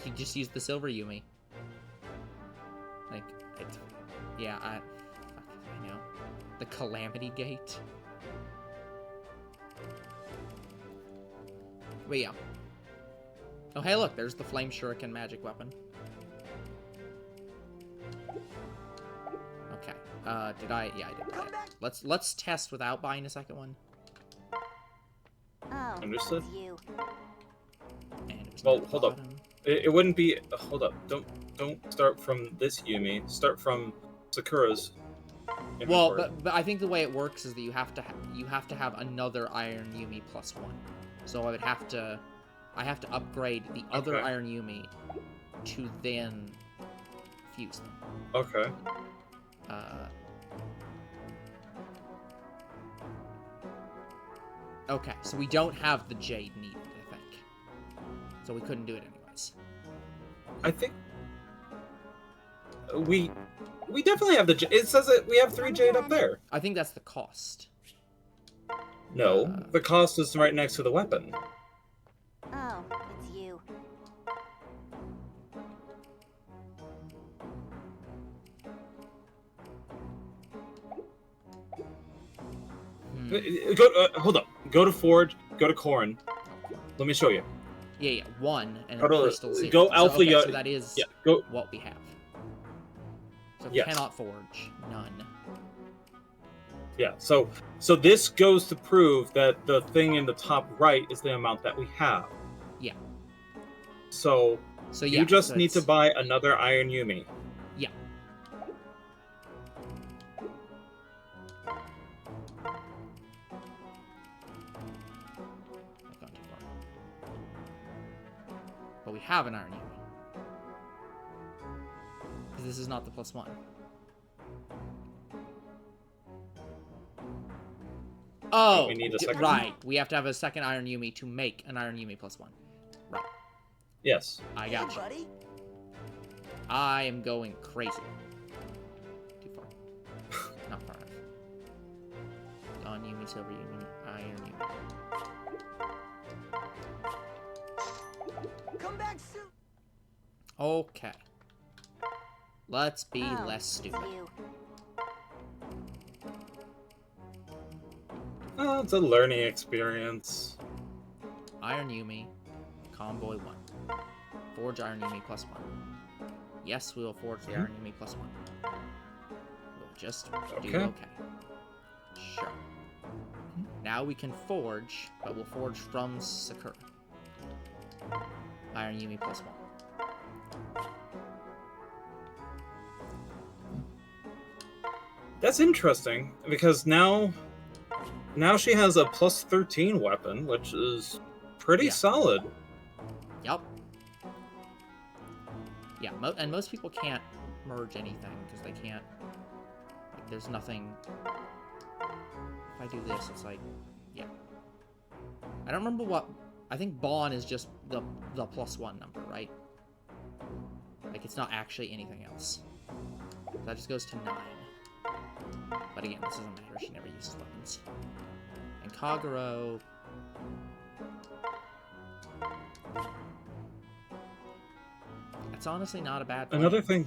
You just use the silver Yumi. Like, it's... Yeah, I know. The Calamity Gate. But yeah. Oh, hey, look, there's the Flame Shuriken magic weapon. Okay. Did I? Yeah, I did buy it. Let's test without buying a second one. Oh, Understood. it's you. And it was Well, near the hold up. bottom. It wouldn't be... Hold up. Don't start from this Yumi. Start from Sakura's Well, inventory. but I think the way it works is that you have to have another Iron Yumi +1. So I have to upgrade the other Okay. Iron Yumi to then fuse them. Okay. Okay, so we don't have the Jade needed, I think. So we couldn't do it anyways. I think... We definitely have the... It says that we have 3 Jade up there. I think that's the cost. No, the cost is right next to the weapon. Oh, it's you. Hmm. Hold up. Go to Forge. Go to Corrin. Let me show you. Yeah, yeah, 1 and Go a to- crystal 0. go So, Alpha okay, Yo- so that is Yeah, go... what we have. So we Yes. cannot forge. None. Yeah, so this goes to prove that the thing in the top right is the amount that we have. Yeah. So, So yeah, you just so need to it's- buy another Iron Yumi. Yeah. I've gone too far. But we have an Iron Yumi. Because this is not the +1. Oh, We need a second right. We have to have a second Iron Yumi to make an Iron Yumi +1. Right. Yes. I Hey, got you. buddy. I am going crazy. Too far. Not far enough. Dawn Yumi, Silver Yumi, Iron Yumi. Come back soon. Okay. Let's be Oh, less it's stupid. you. Oh, it's a learning experience. Iron Yumi, Convoy 1. Forge Iron Yumi +1. Yes, we will forge the Iron Yumi +1. We will just Okay. do okay. Sure. Now we can forge, but we'll forge from Sakura. Iron Yumi +1. That's interesting, because now she has a +13 weapon, which is pretty Yeah. solid. Yup. Yeah, and most people can't merge anything, because they can't... Like, there's nothing... If I do this, it's like... Yeah. I don't remember what... I think Bond is just the +1 number, right? Like, it's not actually anything else. That just goes to 9. But again, this doesn't matter. She never uses weapons. And Kagero... It's honestly not a bad plan. Another thing...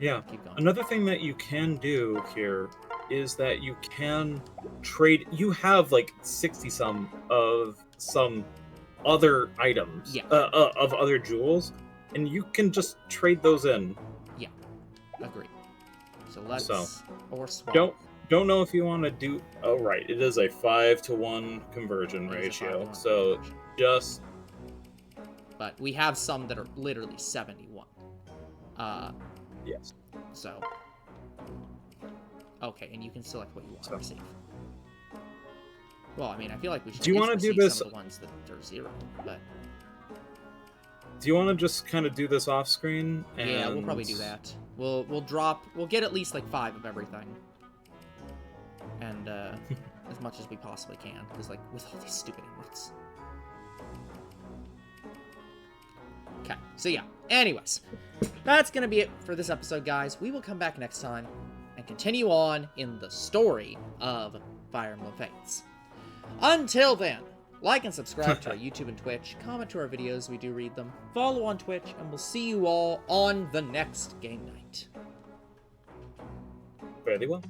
Yeah. Keep going. Another thing that you can do here is that you can trade... You have, like, 60-some of some other items. Yeah. Of other jewels. And you can just trade those in. Yeah. Agreed. So let's... So, or swap. Don't know if you want to do... Oh, right. It is a 5-to-1 conversion It is a ratio. 5-to-1 So, conversion. just... But we have some that are literally 71. Yes. So... Okay, and you can select what you want to So. receive. Well, I mean, I feel like we should Do you at wanna least do receive this- some of the ones that are 0, but... Do you want to just kind of do this off screen? Yeah, we'll probably do that. We'll get at least like 5 of everything. And as much as we possibly can, because like with all these stupid emotes. Okay, so yeah. Anyways, that's gonna be it for this episode, guys. We will come back next time and continue on in the story of Fire Emblem Fates. Until then, like and subscribe to our YouTube and Twitch, comment to our videos, we do read them, follow on Twitch, and we'll see you all on the next game night. Very well.